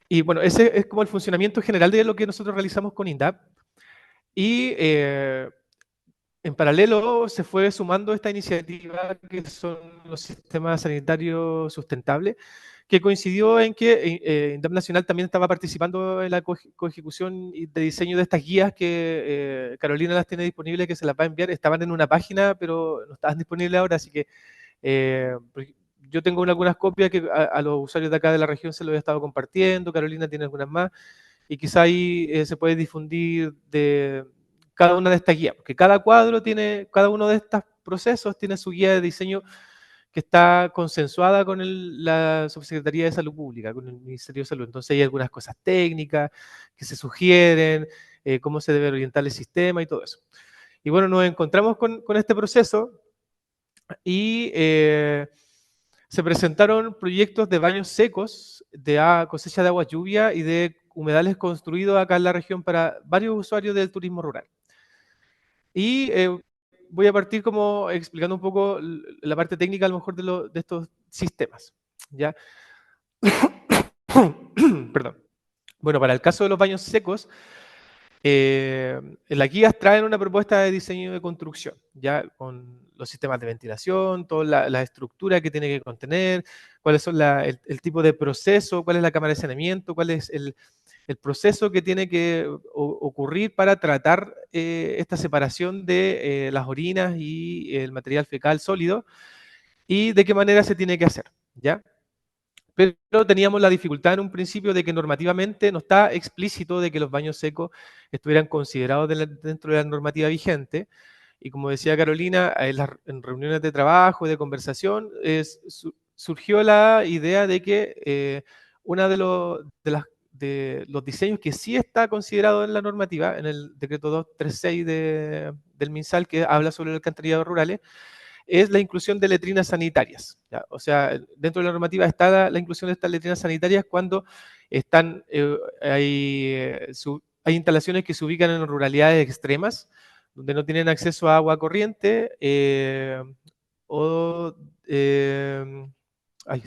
Y bueno, ese es como el funcionamiento general de lo que nosotros realizamos con INDAP. Y en paralelo se fue sumando esta iniciativa que son los sistemas sanitarios sustentables, que coincidió en que INDAP Nacional también estaba participando en la coejecución y de diseño de estas guías que Carolina las tiene disponibles, que se las va a enviar. Estaban en una página, pero no estaban disponibles ahora, así que yo tengo algunas copias que a los usuarios de acá de la región se los he estado compartiendo, Carolina tiene algunas más, y quizá ahí se puede difundir de cada una de estas guías, porque cada cuadro tiene, cada uno de estos procesos tiene su guía de diseño que está consensuada con la Subsecretaría de Salud Pública, con el Ministerio de Salud. Entonces hay algunas cosas técnicas que se sugieren, cómo se debe orientar el sistema y todo eso. Y bueno, nos encontramos con este proceso y se presentaron proyectos de baños secos, de cosecha de agua lluvia y de humedales construidos acá en la región para varios usuarios del turismo rural. Y voy a partir como explicando un poco la parte técnica a lo mejor de estos sistemas, ¿ya? Perdón. Bueno, para el caso de los baños secos, las guías traen una propuesta de diseño de construcción, ya con los sistemas de ventilación, toda la estructura que tiene que contener, cuáles son el tipo de proceso, cuál es la cámara de saneamiento, cuál es el proceso que tiene que ocurrir para tratar esta separación de las orinas y el material fecal sólido y de qué manera se tiene que hacer, ¿ya? Pero teníamos la dificultad en un principio de que normativamente no está explícito de que los baños secos estuvieran considerados dentro de la normativa vigente. Y como decía Carolina, en reuniones de trabajo y de conversación surgió la idea de que uno de los diseños que sí está considerado en la normativa, en el decreto 236 del MinSal, que habla sobre el alcantarillado rurales, es la inclusión de letrinas sanitarias, ¿ya? O sea, dentro de la normativa está la inclusión de estas letrinas sanitarias cuando hay instalaciones que se ubican en ruralidades extremas, donde no tienen acceso a agua corriente o... ay,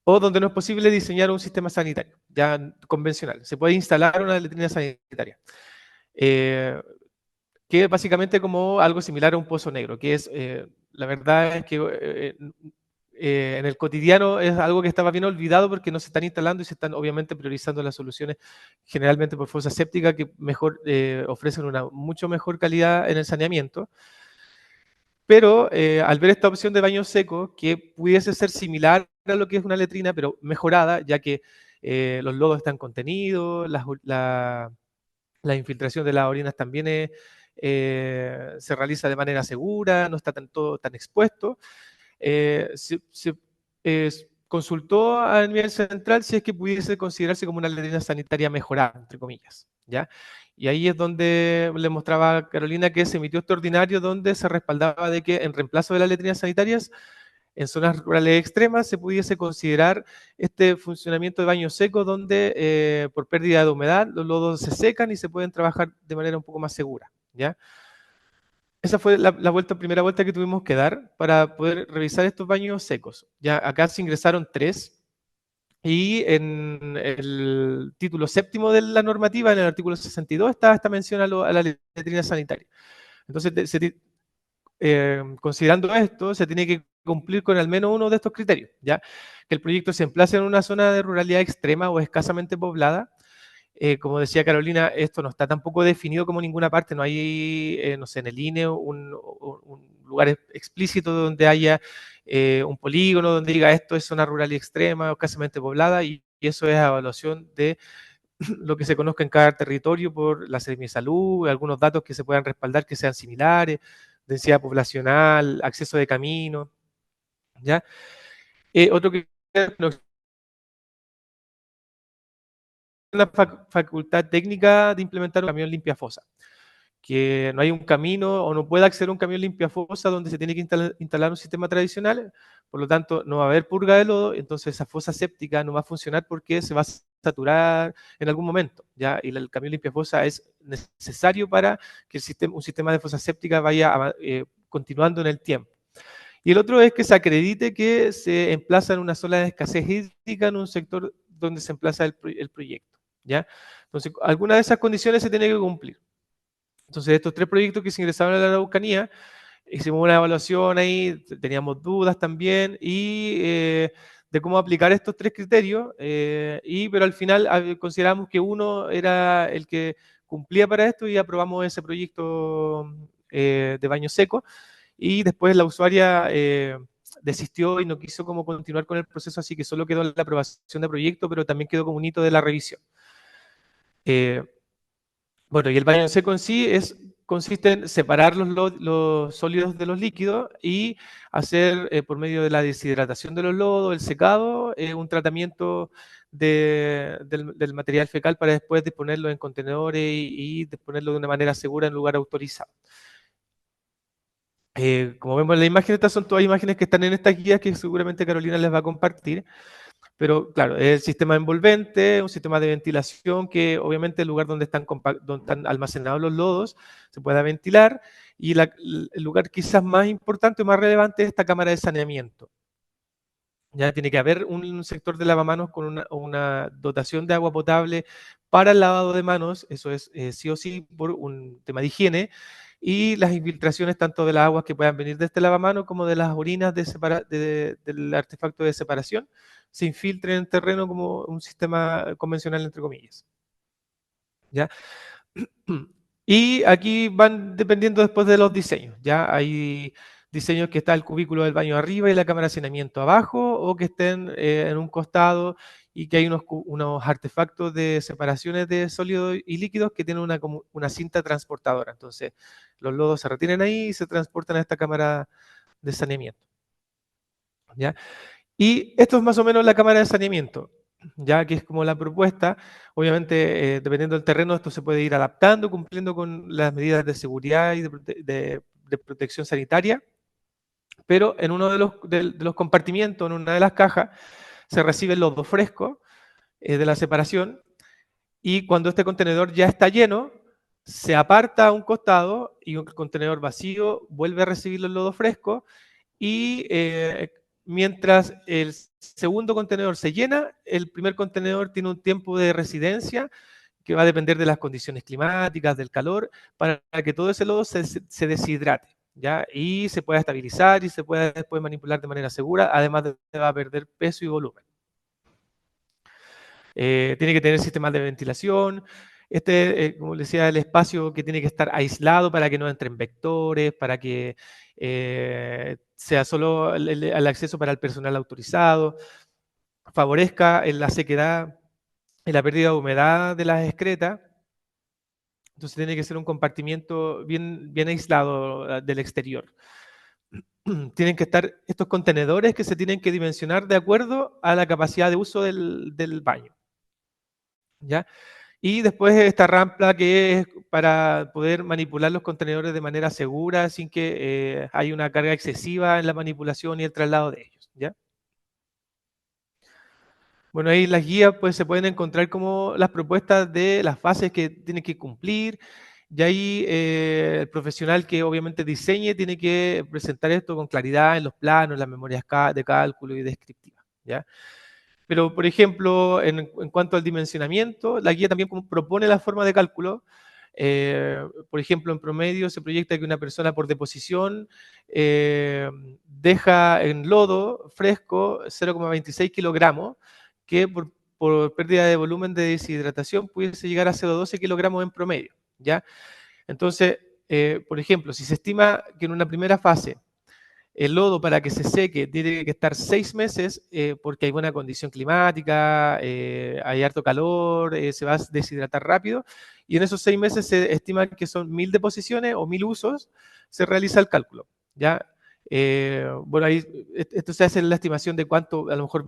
o donde no es posible diseñar un sistema sanitario, ya convencional. Se puede instalar una letrina sanitaria, que es básicamente como algo similar a un pozo negro, que es, la verdad es que en el cotidiano es algo que estaba bien olvidado porque no se están instalando y se están obviamente priorizando las soluciones generalmente por fosa séptica que mejor, ofrecen una mucho mejor calidad en el saneamiento. Pero al ver esta opción de baño seco, que pudiese ser similar a lo que es una letrina, pero mejorada, ya que los lodos están contenidos, la infiltración de las orinas también se realiza de manera segura, no está todo tan expuesto, consultó a nivel central si es que pudiese considerarse como una letrina sanitaria mejorada, entre comillas, ¿ya? Y ahí es donde le mostraba a Carolina que se emitió este ordinario donde se respaldaba de que en reemplazo de las letrinas sanitarias, en zonas rurales extremas se pudiese considerar este funcionamiento de baño seco donde por pérdida de humedad los lodos se secan y se pueden trabajar de manera un poco más segura, ¿ya? Esa fue primera vuelta que tuvimos que dar para poder revisar estos baños secos. Ya acá se ingresaron 3 y en el título séptimo de la normativa, en el artículo 62, está esta mención a la letrina sanitaria. Entonces, considerando esto, se tiene que cumplir con al menos uno de estos criterios, ¿ya? Que el proyecto se emplace en una zona de ruralidad extrema o escasamente poblada. Como decía Carolina, esto no está tampoco definido como ninguna parte, no hay, no sé, en el INE un lugar explícito donde haya un polígono donde diga esto es zona rural y extrema o escasamente poblada, y eso es evaluación de lo que se conozca en cada territorio por la Salud, algunos datos que se puedan respaldar que sean similares, densidad poblacional, acceso de camino, ¿ya? Otro que la facultad técnica de implementar un camión limpia fosa, que no hay un camino o no puede acceder a un camión limpia fosa donde se tiene que instalar un sistema tradicional, por lo tanto no va a haber purga de lodo, entonces esa fosa séptica no va a funcionar porque se va a saturar en algún momento, ¿ya? Y el camión limpia fosa es necesario para que un sistema de fosa séptica vaya continuando en el tiempo. Y el otro es que se acredite que se emplaza en una zona de escasez hídrica en un sector donde se emplaza el proyecto, ¿ya? Entonces, alguna de esas condiciones se tiene que cumplir. Entonces, estos 3 proyectos que se ingresaron a la Araucanía, hicimos una evaluación ahí, teníamos dudas también, y de cómo aplicar estos 3 criterios, pero al final consideramos que uno era el que cumplía para esto y aprobamos ese proyecto de baño seco, y después la usuaria desistió y no quiso como continuar con el proceso, así que solo quedó la aprobación de proyecto, pero también quedó como un hito de la revisión. Bueno, y el baño seco en sí consiste en separar los sólidos de los líquidos y hacer, por medio de la deshidratación de los lodos, el secado, un tratamiento del material fecal para después disponerlo en contenedores y disponerlo de una manera segura en lugar autorizado. Como vemos en la imagen, estas son todas imágenes que están en estas guías que seguramente Carolina les va a compartir. Pero claro, es el sistema envolvente, un sistema de ventilación que obviamente el lugar donde están almacenados los lodos se pueda ventilar, y el lugar quizás más importante o más relevante es esta cámara de saneamiento. Ya tiene que haber un sector de lavamanos con una dotación de agua potable para el lavado de manos, eso es sí o sí por un tema de higiene, y las infiltraciones tanto de las aguas que puedan venir de este lavamanos como de las orinas del artefacto de separación se infiltren en el terreno como un sistema convencional, entre comillas. ¿Ya? Y aquí van dependiendo después de los diseños. Ya hay diseños que está el cubículo del baño arriba y la cámara de saneamiento abajo, o que estén en un costado y que hay unos artefactos de separaciones de sólidos y líquidos que tienen una cinta transportadora. Entonces, los lodos se retienen ahí y se transportan a esta cámara de saneamiento. ¿Ya? Y esto es más o menos la cámara de saneamiento, ya que es como la propuesta. Obviamente, dependiendo del terreno, esto se puede ir adaptando, cumpliendo con las medidas de seguridad y de protección sanitaria, pero en uno de los compartimientos, en una de las cajas, se recibe el lodo fresco de la separación, y cuando este contenedor ya está lleno, se aparta a un costado y un contenedor vacío vuelve a recibir el lodo fresco, y mientras el segundo contenedor se llena, el primer contenedor tiene un tiempo de residencia que va a depender de las condiciones climáticas, del calor, para que todo ese lodo se deshidrate, ¿ya? Y se pueda estabilizar y se pueda después manipular de manera segura, además de que va a perder peso y volumen. Tiene que tener sistemas de ventilación. Como les decía, el espacio que tiene que estar aislado para que no entren vectores, para que sea solo el acceso para el personal autorizado, favorezca en la sequedad, en la pérdida de humedad de las excretas. Entonces tiene que ser un compartimiento bien aislado del exterior. Tienen que estar estos contenedores que se tienen que dimensionar de acuerdo a la capacidad de uso del baño, ¿ya? Y después esta rampa que es para poder manipular los contenedores de manera segura sin que haya una carga excesiva en la manipulación y el traslado de ellos, ¿ya? Bueno, ahí las guías pues se pueden encontrar como las propuestas de las fases que tiene que cumplir, y ahí el profesional que obviamente diseñe tiene que presentar esto con claridad en los planos, en las memorias de cálculo y descriptivas, ¿ya? Pero, por ejemplo, en cuanto al dimensionamiento, la guía también propone la forma de cálculo. Por ejemplo, en promedio se proyecta que una persona por deposición deja en lodo fresco 0,26 kilogramos, que por pérdida de volumen de deshidratación pudiese llegar a 0,12 kilogramos en promedio, ¿ya? Entonces, por ejemplo, si se estima que en una primera fase el lodo para que se seque tiene que estar 6 meses porque hay buena condición climática, hay harto calor, se va a deshidratar rápido. Y en esos 6 meses se estima que son 1000 deposiciones o 1000 usos, se realiza el cálculo, ¿ya? Bueno, ahí esto se hace en la estimación de cuánto a lo mejor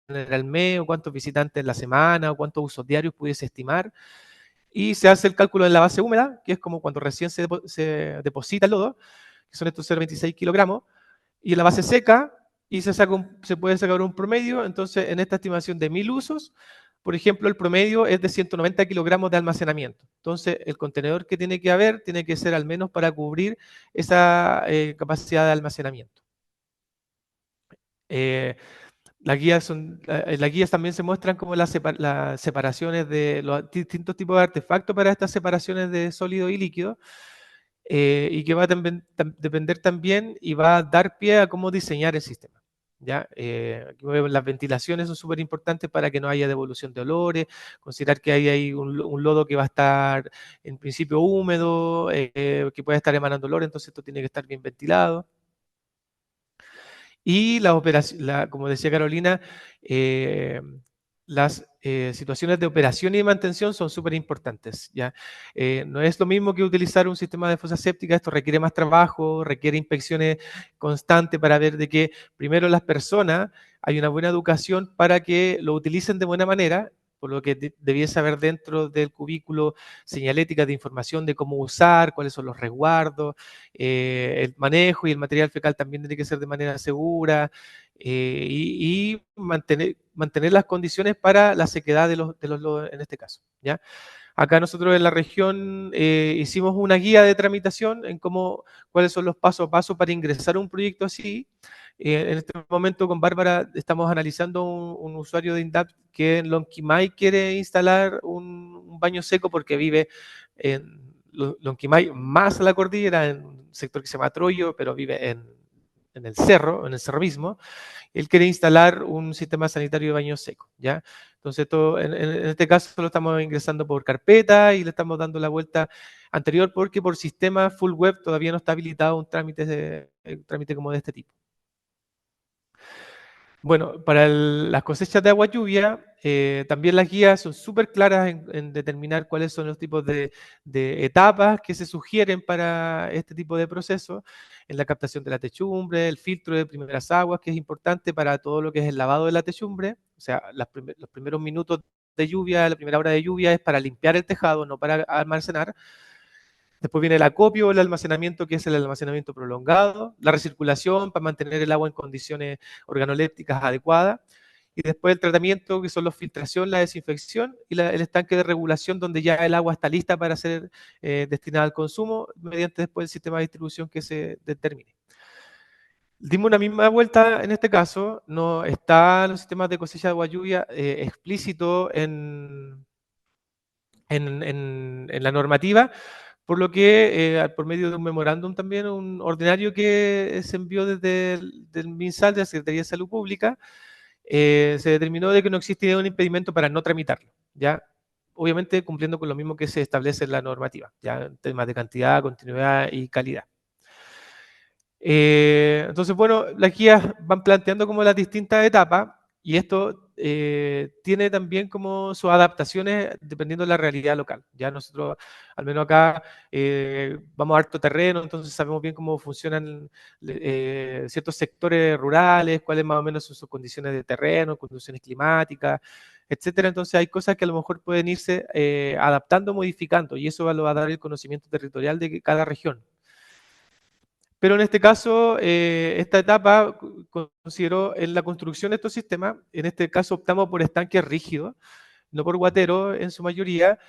al mes o cuántos visitantes en la semana o cuántos usos diarios pudiese estimar. Y se hace el cálculo en la base húmeda, que es como cuando recién se deposita el lodo, que son estos 0,26 kilogramos, y en la base seca, y se puede sacar un promedio. Entonces, en esta estimación de 1000 usos, por ejemplo, el promedio es de 190 kilogramos de almacenamiento. Entonces, el contenedor que tiene que haber tiene que ser al menos para cubrir esa capacidad de almacenamiento. Las guías también se muestran como las separaciones de los distintos tipos de artefactos para estas separaciones de sólido y líquido, y que va a depender también y va a dar pie a cómo diseñar el sistema, ¿ya? Aquí vemos las ventilaciones son súper importantes para que no haya devolución de olores, considerar que hay un lodo que va a estar en principio húmedo, que puede estar emanando olor, entonces esto tiene que estar bien ventilado. Y como decía Carolina, las situaciones de operación y de mantención son súper importantes, ¿ya? No es lo mismo que utilizar un sistema de fosa séptica, esto requiere más trabajo, requiere inspecciones constantes para ver de que primero las personas hay una buena educación para que lo utilicen de buena manera, por lo que debiese haber dentro del cubículo señalética de información de cómo usar, cuáles son los resguardos, el manejo y el material fecal también tiene que ser de manera segura, y mantener las condiciones para la sequedad de los lodos en este caso, ¿ya? Acá nosotros en la región hicimos una guía de tramitación en cuáles son los pasos a paso para ingresar a un proyecto así. En este momento con Bárbara estamos analizando un usuario de INDAP que en Lonquimay quiere instalar un baño seco porque vive en Lonquimay más a la cordillera, en un sector que se llama Troyo, pero vive en el cerro mismo. Él quiere instalar un sistema sanitario de baño seco, ¿ya? Entonces, en este caso lo estamos ingresando por carpeta y le estamos dando la vuelta anterior porque por sistema full web todavía no está habilitado un trámite como de este tipo. Bueno, para las cosechas de agua lluvia, también las guías son súper claras en determinar cuáles son los tipos de etapas que se sugieren para este tipo de procesos, en la captación de la techumbre, el filtro de primeras aguas, que es importante para todo lo que es el lavado de la techumbre, o sea, los primeros minutos de lluvia, la primera hora de lluvia es para limpiar el tejado, no para almacenar. Después viene el acopio, el almacenamiento, que es el almacenamiento prolongado, la recirculación para mantener el agua en condiciones organolépticas adecuadas, y después el tratamiento, que son la filtración, la desinfección y el estanque de regulación, donde ya el agua está lista para ser destinada al consumo, mediante después el sistema de distribución que se determine. Dimos una misma vuelta en este caso, no está en los sistemas de cosecha de agua lluvia explícito en la normativa, por lo que por medio de un memorándum también, un ordinario que se envió desde del MinSal, de la Secretaría de Salud Pública, se determinó de que no existía un impedimento para no tramitarlo, ¿ya? Obviamente cumpliendo con lo mismo que se establece en la normativa, ya en temas de cantidad, continuidad y calidad. Entonces, bueno, las guías van planteando como las distintas etapas y esto tiene también como sus adaptaciones dependiendo de la realidad local. Ya nosotros, al menos acá, vamos a harto terreno, entonces sabemos bien cómo funcionan ciertos sectores rurales, cuáles más o menos son sus condiciones de terreno, condiciones climáticas, etcétera. Entonces hay cosas que a lo mejor pueden irse adaptando, modificando, y eso lo va a dar el conocimiento territorial de cada región. Pero en este caso, esta etapa consideró en la construcción de estos sistemas, en este caso optamos por estanques rígidos, no por guateros en su mayoría,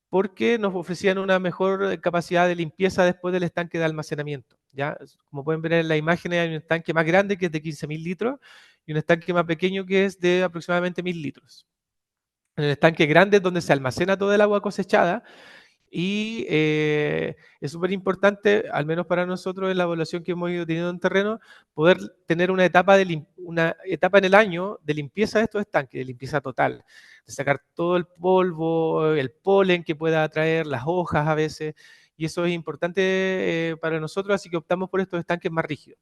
porque nos ofrecían una mejor capacidad de limpieza después del estanque de almacenamiento. ¿Ya? Como pueden ver en la imagen, hay un estanque más grande que es de 15.000 litros y un estanque más pequeño que es de aproximadamente 1.000 litros. En el estanque grande es donde se almacena todo el agua cosechada y es súper importante, al menos para nosotros en la evaluación que hemos ido teniendo en terreno, poder tener una etapa en el año de limpieza de estos estanques, de limpieza total, de sacar todo el polvo, el polen que pueda atraer, las hojas a veces, y eso es importante para nosotros, así que optamos por estos estanques más rígidos.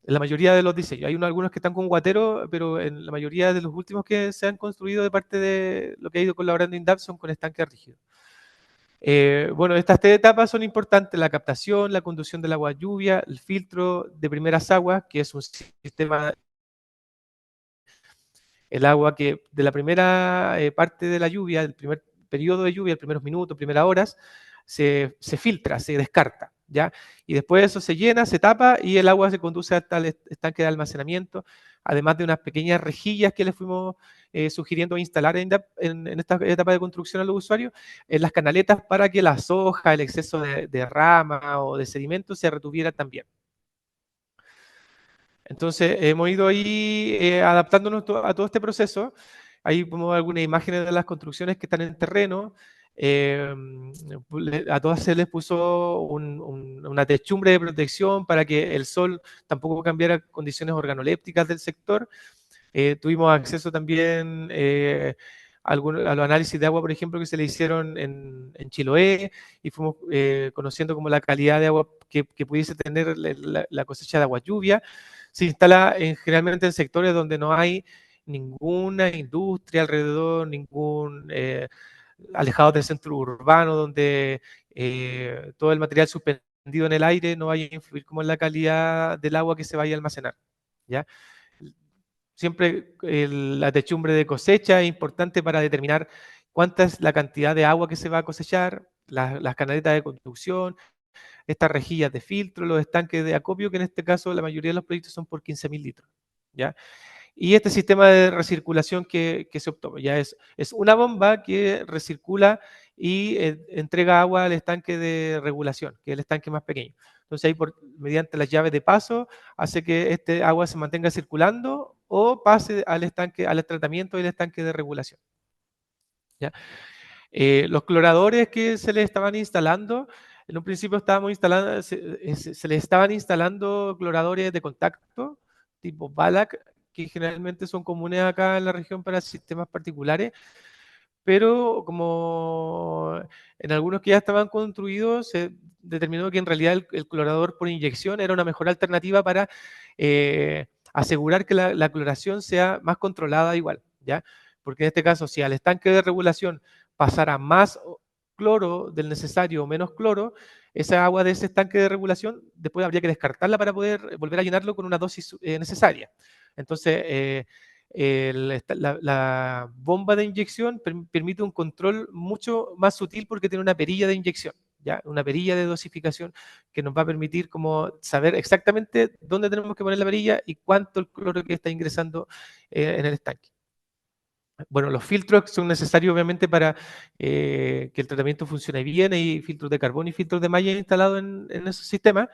En la mayoría de los diseños. Hay algunos que están con guatero, pero en la mayoría de los últimos que se han construido de parte de lo que ha ido colaborando INDAP son con estanques rígidos. Bueno, estas tres etapas son importantes: la captación, la conducción del agua lluvia, el filtro de primeras aguas, que es un sistema, el agua que de la primera parte de la lluvia, del primer periodo de lluvia, los primeros minutos, primeras horas, se filtra, se descarta, ¿ya? Y después eso se llena, se tapa y el agua se conduce hasta el estanque de almacenamiento, además de unas pequeñas rejillas que le fuimos sugiriendo instalar en esta etapa de construcción a los usuarios, en las canaletas para que las hojas, el exceso de rama o de sedimento se retuviera también. Entonces, hemos ido ahí adaptándonos a todo este proceso. Ahí vemos algunas imágenes de las construcciones que están en terreno. Eh, a todas se les puso una techumbre de protección para que el sol tampoco cambiara condiciones organolépticas del sector. Tuvimos acceso también a los análisis de agua, por ejemplo, que se le hicieron en Chiloé, y fuimos conociendo como la calidad de agua que pudiese tener la cosecha de agua lluvia. Se instala generalmente en sectores donde no hay ninguna industria alrededor, ningún alejado del centro urbano, donde todo el material suspendido en el aire no vaya a influir como en la calidad del agua que se vaya a almacenar, ¿ya? Siempre la techumbre de cosecha es importante para determinar cuánta es la cantidad de agua que se va a cosechar, las canaletas de conducción, estas rejillas de filtro, los estanques de acopio, que en este caso la mayoría de los proyectos son por 15.000 litros, ¿ya? Y este sistema de recirculación que se optó, ya es una bomba que recircula y entrega agua al estanque de regulación, que es el estanque más pequeño. Entonces ahí mediante las llaves de paso hace que este agua se mantenga circulando o pase al estanque, al tratamiento del estanque de regulación, ¿ya? Los cloradores que se les estaban instalando, en un principio se les estaban instalando cloradores de contacto tipo BALAC, que generalmente son comunes acá en la región para sistemas particulares, pero como en algunos que ya estaban construidos, se determinó que en realidad el clorador por inyección era una mejor alternativa para asegurar que la cloración sea más controlada igual, ¿ya? Porque en este caso, si al estanque de regulación pasara más cloro del necesario o menos cloro, esa agua de ese estanque de regulación después habría que descartarla para poder volver a llenarlo con una dosis necesaria. Entonces, la bomba de inyección permite un control mucho más sutil porque tiene una perilla de inyección, ¿ya? Una perilla de dosificación que nos va a permitir como saber exactamente dónde tenemos que poner la perilla y cuánto el cloro que está ingresando en el estanque. Bueno, los filtros son necesarios obviamente para que el tratamiento funcione bien. Hay filtros de carbono y filtros de malla instalados en esos sistemas.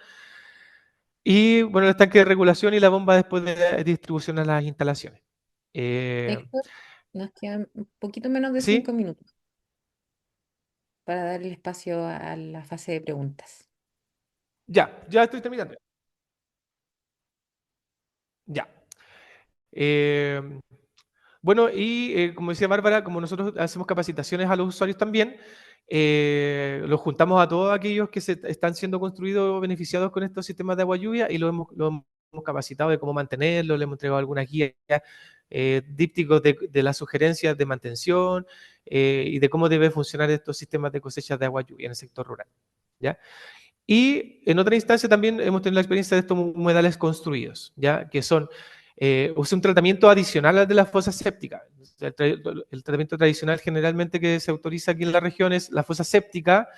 Y bueno, el estanque de regulación y la bomba después de distribución a las instalaciones. Héctor, nos quedan un poquito menos de ¿Sí? 5 minutos para dar el espacio a la fase de preguntas. Ya estoy terminando. Ya. Eh, bueno, y como decía Bárbara, como nosotros hacemos capacitaciones a los usuarios también, los juntamos a todos aquellos que están siendo construidos o beneficiados con estos sistemas de agua lluvia y lo hemos capacitado de cómo mantenerlo, le hemos entregado algunas guías dípticos de las sugerencias de mantención y de cómo deben funcionar estos sistemas de cosechas de agua lluvia en el sector rural. ¿Ya? Y en otra instancia también hemos tenido la experiencia de estos humedales construidos, ¿ya? Que son es un tratamiento adicional al de la fosa séptica. El tratamiento tradicional generalmente que se autoriza aquí en la región es la fosa séptica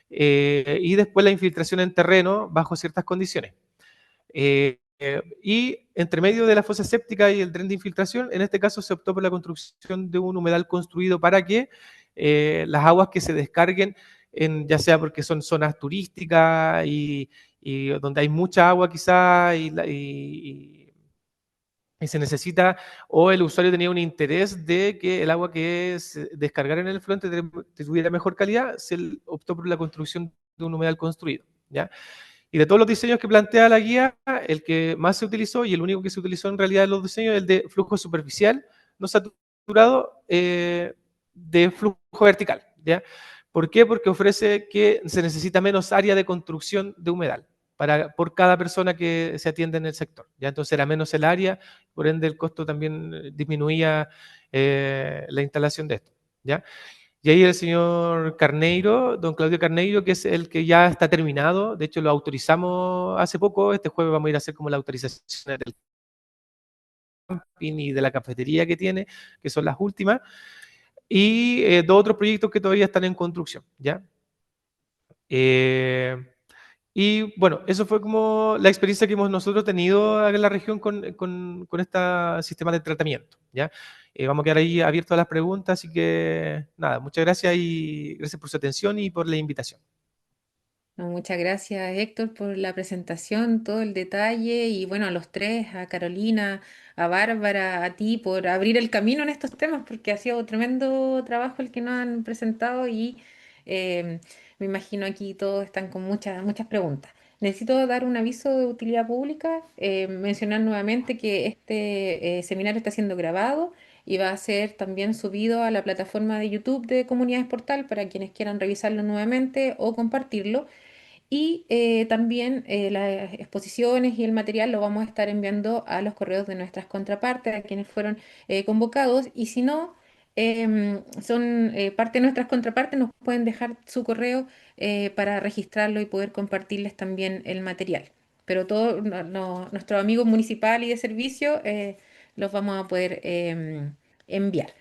y después la infiltración en terreno bajo ciertas condiciones. Y entre medio de la fosa séptica y el tren de infiltración, en este caso se optó por la construcción de un humedal construido para que las aguas que se descarguen, ya sea porque son zonas turísticas y donde hay mucha agua quizá y se necesita, o el usuario tenía un interés de que el agua que se descargara en el fluente tuviera mejor calidad, se optó por la construcción de un humedal construido, ¿ya? Y de todos los diseños que plantea la guía, el que más se utilizó y el único que se utilizó en realidad en los diseños es el de flujo superficial no saturado de flujo vertical, ¿ya? ¿Por qué? Porque ofrece que se necesita menos área de construcción de humedal por cada persona que se atiende en el sector, ¿ya? Entonces era menos el área, por ende el costo también disminuía la instalación de esto, ¿ya? Y ahí el señor Carneiro, don Claudio Carneiro, que es el que ya está terminado, de hecho lo autorizamos hace poco, este jueves vamos a ir a hacer como la autorización del camping y de la cafetería que tiene, que son las últimas, y dos otros proyectos que todavía están en construcción, ¿ya? Eh, y bueno, eso fue como la experiencia que hemos nosotros tenido en la región con este sistema de tratamiento, ¿ya? Vamos a quedar ahí abiertos a las preguntas, así que nada, muchas gracias y gracias por su atención y por la invitación. No, muchas gracias, Héctor, por la presentación, todo el detalle y bueno, a los tres, a Carolina, a Bárbara, a ti, por abrir el camino en estos temas, porque ha sido tremendo trabajo el que nos han presentado y eh, me imagino aquí todos están con muchas, muchas preguntas. Necesito dar un aviso de utilidad pública, mencionar nuevamente que este seminario está siendo grabado y va a ser también subido a la plataforma de YouTube de Comunidades Portal para quienes quieran revisarlo nuevamente o compartirlo. Y también las exposiciones y el material lo vamos a estar enviando a los correos de nuestras contrapartes, a quienes fueron convocados. Y si no, son parte de nuestras contrapartes, nos pueden dejar su correo para registrarlo y poder compartirles también el material. Pero todos nuestros amigos municipales y de servicio los vamos a poder enviar.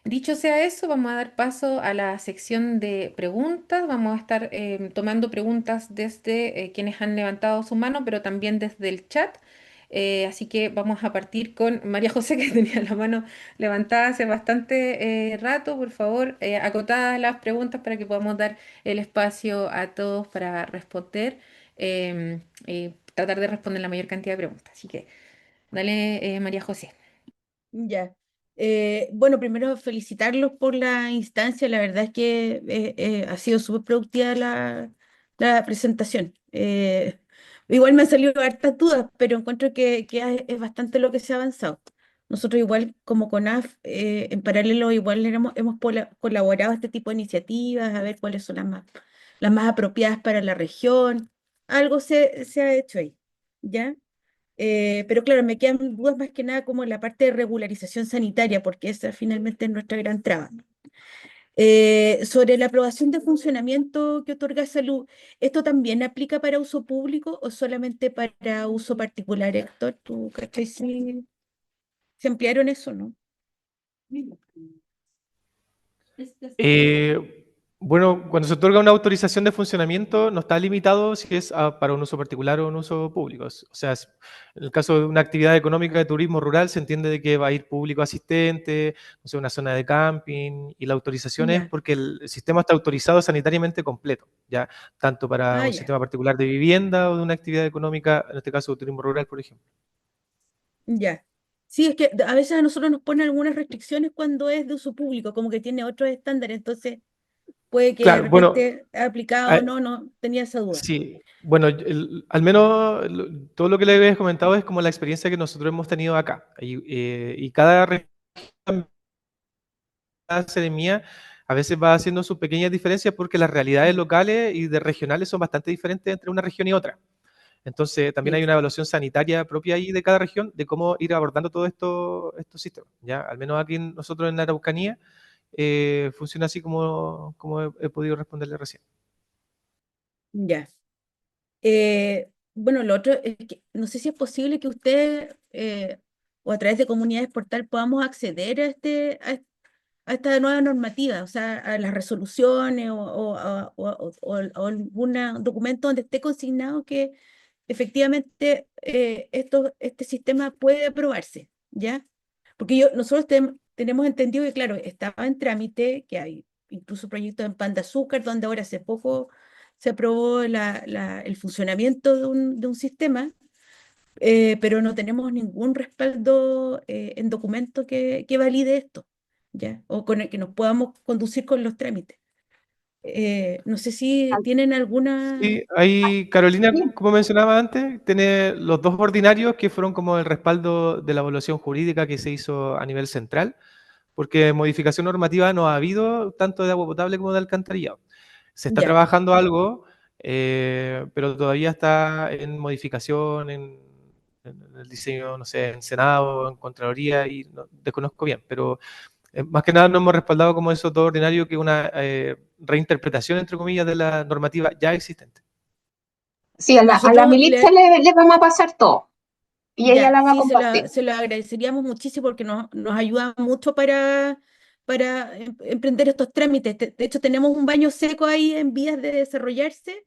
Dicho sea eso, vamos a dar paso a la sección de preguntas. Vamos a estar tomando preguntas desde quienes han levantado su mano, pero también desde el chat. Así que vamos a partir con María José, que tenía la mano levantada hace bastante rato. Por favor, acotadas las preguntas para que podamos dar el espacio a todos para responder y tratar de responder la mayor cantidad de preguntas. Así que dale, María José. Ya. Bueno, primero felicitarlos por la instancia. La verdad es que ha sido súper productiva la presentación. Igual me han salido hartas dudas, pero encuentro que es bastante lo que se ha avanzado. Nosotros igual como CONAF, en paralelo igual hemos colaborado a este tipo de iniciativas, a ver cuáles son las más apropiadas para la región. Algo se ha hecho ahí, ¿ya? Pero claro, me quedan dudas más que nada como en la parte de regularización sanitaria, porque esa finalmente es nuestra gran traba. Sobre la aprobación de funcionamiento que otorga salud, ¿esto también aplica para uso público o solamente para uso particular, Héctor? ¿Tú cachai si se ampliaron eso, no? Eh, Bueno, cuando se otorga una autorización de funcionamiento, no está limitado si es para un uso particular o un uso público. O sea, en el caso de una actividad económica de turismo rural, se entiende de que va a ir público asistente, no sé, una zona de camping, y la autorización es Ya. porque el sistema está autorizado sanitariamente completo, ya, tanto para Ah, un ya. sistema particular de vivienda o de una actividad económica, en este caso de turismo rural, por ejemplo. Ya. Sí, es que a veces a nosotros nos ponen algunas restricciones cuando es de uso público, como que tiene otros estándares, entonces puede que de Claro, bueno, repente aplicado o a- no, no tenía esa duda. sí, bueno, al menos todo lo que le había comentado es como la experiencia que nosotros hemos tenido acá. Y cada región, cada seremía, a veces va haciendo sus pequeñas diferencias porque las realidades Mm. locales y de regionales son bastante diferentes entre una región y otra. Entonces, también hay Sí, una evaluación sanitaria propia ahí de cada región de cómo ir abordando todos estos sistemas. ¿Ya? Al menos aquí nosotros en la Araucanía funciona así como he podido responderle recién. ya. Bueno, lo otro es que no sé si es posible que usted o a través de comunidades portal podamos acceder a a esta nueva normativa, o sea, a las resoluciones o algún documento donde esté consignado que efectivamente este sistema puede aprobarse, ¿ya? Porque nosotros tenemos entendido que, claro, estaba en trámite, que hay incluso proyectos en Pan de Azúcar, donde ahora hace poco se aprobó el funcionamiento de un sistema, pero no tenemos ningún respaldo en documento que valide esto, ¿ya? O con el que nos podamos conducir con los trámites. No sé si tienen alguna... Sí, ahí Carolina, Sí, como mencionaba antes, tiene los dos ordinarios que fueron como el respaldo de la evaluación jurídica que se hizo a nivel central, porque modificación normativa no ha habido tanto de agua potable como de alcantarillado. Se está Ya, trabajando algo, pero todavía está en modificación, en el diseño, no sé, en Senado, en Contraloría, y desconozco bien, pero más que nada no hemos respaldado como eso todo ordinario que una reinterpretación, entre comillas, de la normativa ya existente. sí, a la nosotros Militza le vamos a pasar todo y ella ya, la va a sí, compartir. se lo agradeceríamos muchísimo porque nos ayuda mucho para emprender estos trámites. De hecho, tenemos un baño seco ahí en vías de desarrollarse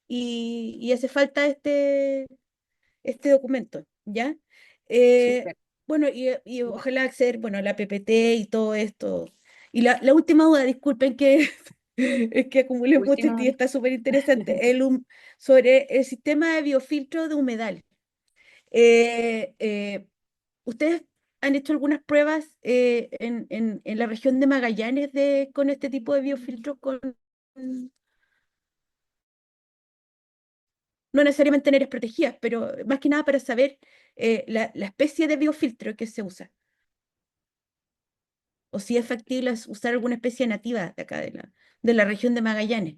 y hace falta este documento, ¿ya? Eh, Súper. bueno, y ojalá acceder, bueno, a la PPT y todo esto. Y la última duda, disculpen que es que acumulé mucho y Último. está súper interesante, sobre el sistema de biofiltro de humedal. Eh, eh, ¿Ustedes han hecho algunas pruebas en la región de Magallanes con este tipo de biofiltros no necesariamente en áreas protegidas, pero más que nada para saber la especie de biofiltro que se usa? O si es factible usar alguna especie nativa de acá de la región de Magallanes.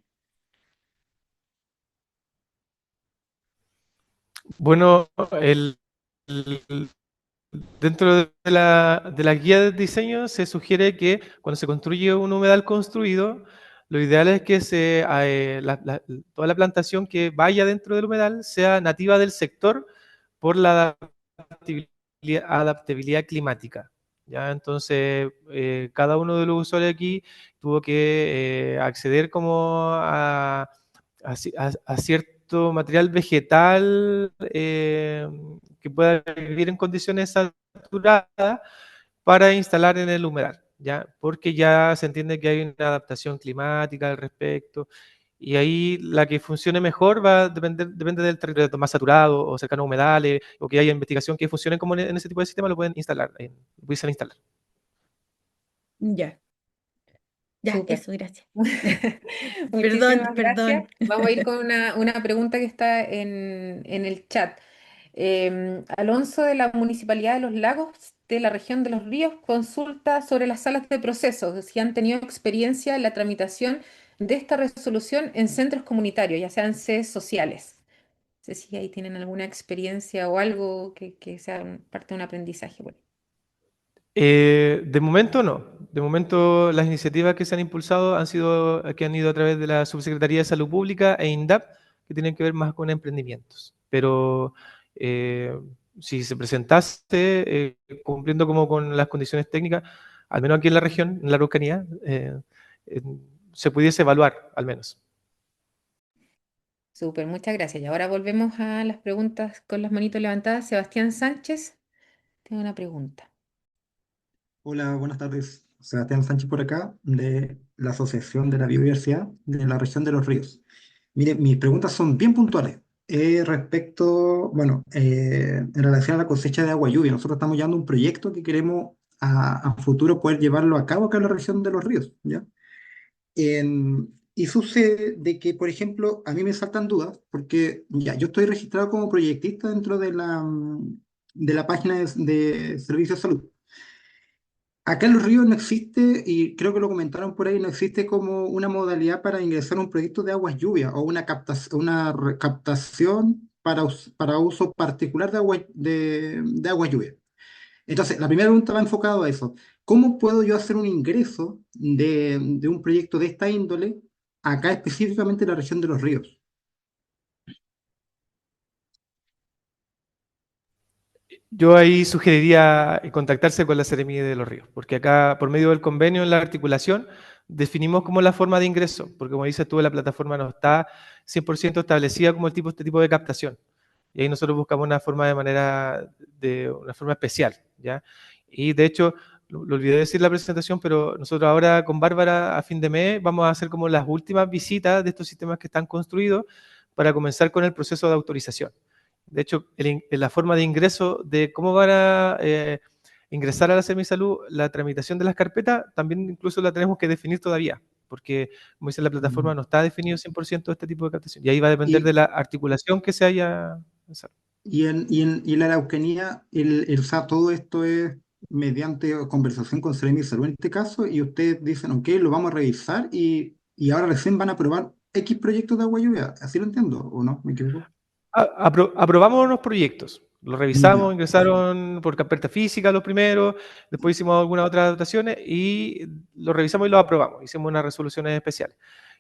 Bueno, el- dentro de la guía de diseño se sugiere que cuando se construye un humedal construido, lo ideal es que toda la plantación que vaya dentro del humedal sea nativa del sector por la adaptabilidad climática. ¿Ya? Entonces, cada uno de los usuarios aquí tuvo que acceder como a cierto material vegetal que pueda vivir en condiciones saturadas para instalar en el humedal, ¿ya? Porque ya se entiende que hay una adaptación climática al respecto, y ahí la que funcione mejor va a depende del territorio más saturado o cercano a humedales, o que haya investigación que funcione como en ese tipo de sistema, lo pueden instalar, lo pueden instalar. Ya, ya, Súper. eso, gracias. Perdón, Muchísimas gracias. perdón. Vamos a ir con una pregunta que está en el chat. Alonso de la Municipalidad de Los Lagos de la región de Los Ríos consulta sobre las salas de procesos, si han tenido experiencia en la tramitación de esta resolución en centros comunitarios, ya sean sedes sociales. No sé si ahí tienen alguna experiencia o algo que sea parte de un aprendizaje. Bueno. De momento no. De momento las iniciativas que se han impulsado que han ido a través de la Subsecretaría de Salud Pública e INDAP, que tienen que ver más con emprendimientos. Pero eh, si se presentase cumpliendo como con las condiciones técnicas, al menos aquí en la región, en la Araucanía, se pudiese evaluar al menos. Súper, muchas gracias. Y ahora volvemos a las preguntas con las manitos levantadas. Sebastián Sánchez, tengo una pregunta. Hola, buenas tardes. Sebastián Sánchez por acá, de la Asociación de la Biodiversidad de la región de Los Ríos. Mire, mis preguntas son bien puntuales. Respecto, bueno, en relación a la cosecha de agua lluvia, nosotros estamos llevando un proyecto que queremos a futuro poder llevarlo a cabo acá en la región de Los Ríos, ¿ya? Y sucede de que, por ejemplo, a mí me saltan dudas, porque ya, yo estoy registrado como proyectista dentro de la página de Servicios de Salud. Acá en Los Ríos no existe, y creo que lo comentaron por ahí, no existe como una modalidad para ingresar a un proyecto de aguas lluvias o una captación para uso particular de aguas lluvias. Entonces, la primera pregunta va enfocado a eso. ¿Cómo puedo yo hacer un ingreso de un proyecto de esta índole acá específicamente en la región de Los Ríos? Yo ahí sugeriría contactarse con la Seremía de los Ríos, porque acá, por medio del convenio en la articulación, definimos como la forma de ingreso, porque como dices tú, la plataforma no está 100% establecida como este tipo de captación. Y ahí nosotros buscamos una forma especial, ¿ya? Y de hecho, lo olvidé decir en la presentación, pero nosotros ahora con Bárbara a fin de mes vamos a hacer como las últimas visitas de estos sistemas que están construidos para comenzar con el proceso de autorización. De hecho, la forma de ingreso de cómo van a ingresar a la Semisalud, la tramitación de las carpetas, también incluso la tenemos que definir todavía, porque, como dice la plataforma, Mm. no está definido 100% este tipo de captación. Y ahí va a depender de Y, la articulación que se haya pensado. y en la Araucanía, o sea, todo esto es mediante conversación con Seremi y Salud en este caso, y ustedes dicen, ok, lo vamos a revisar y ahora recién van a aprobar X proyectos de agua lluvia. ¿Así lo entiendo o no? ¿Me equivoco? Aprobamos unos proyectos, los revisamos, Ya, ingresaron por carpeta física los primeros, después hicimos algunas otras dotaciones y los revisamos y los aprobamos, hicimos unas resoluciones especiales.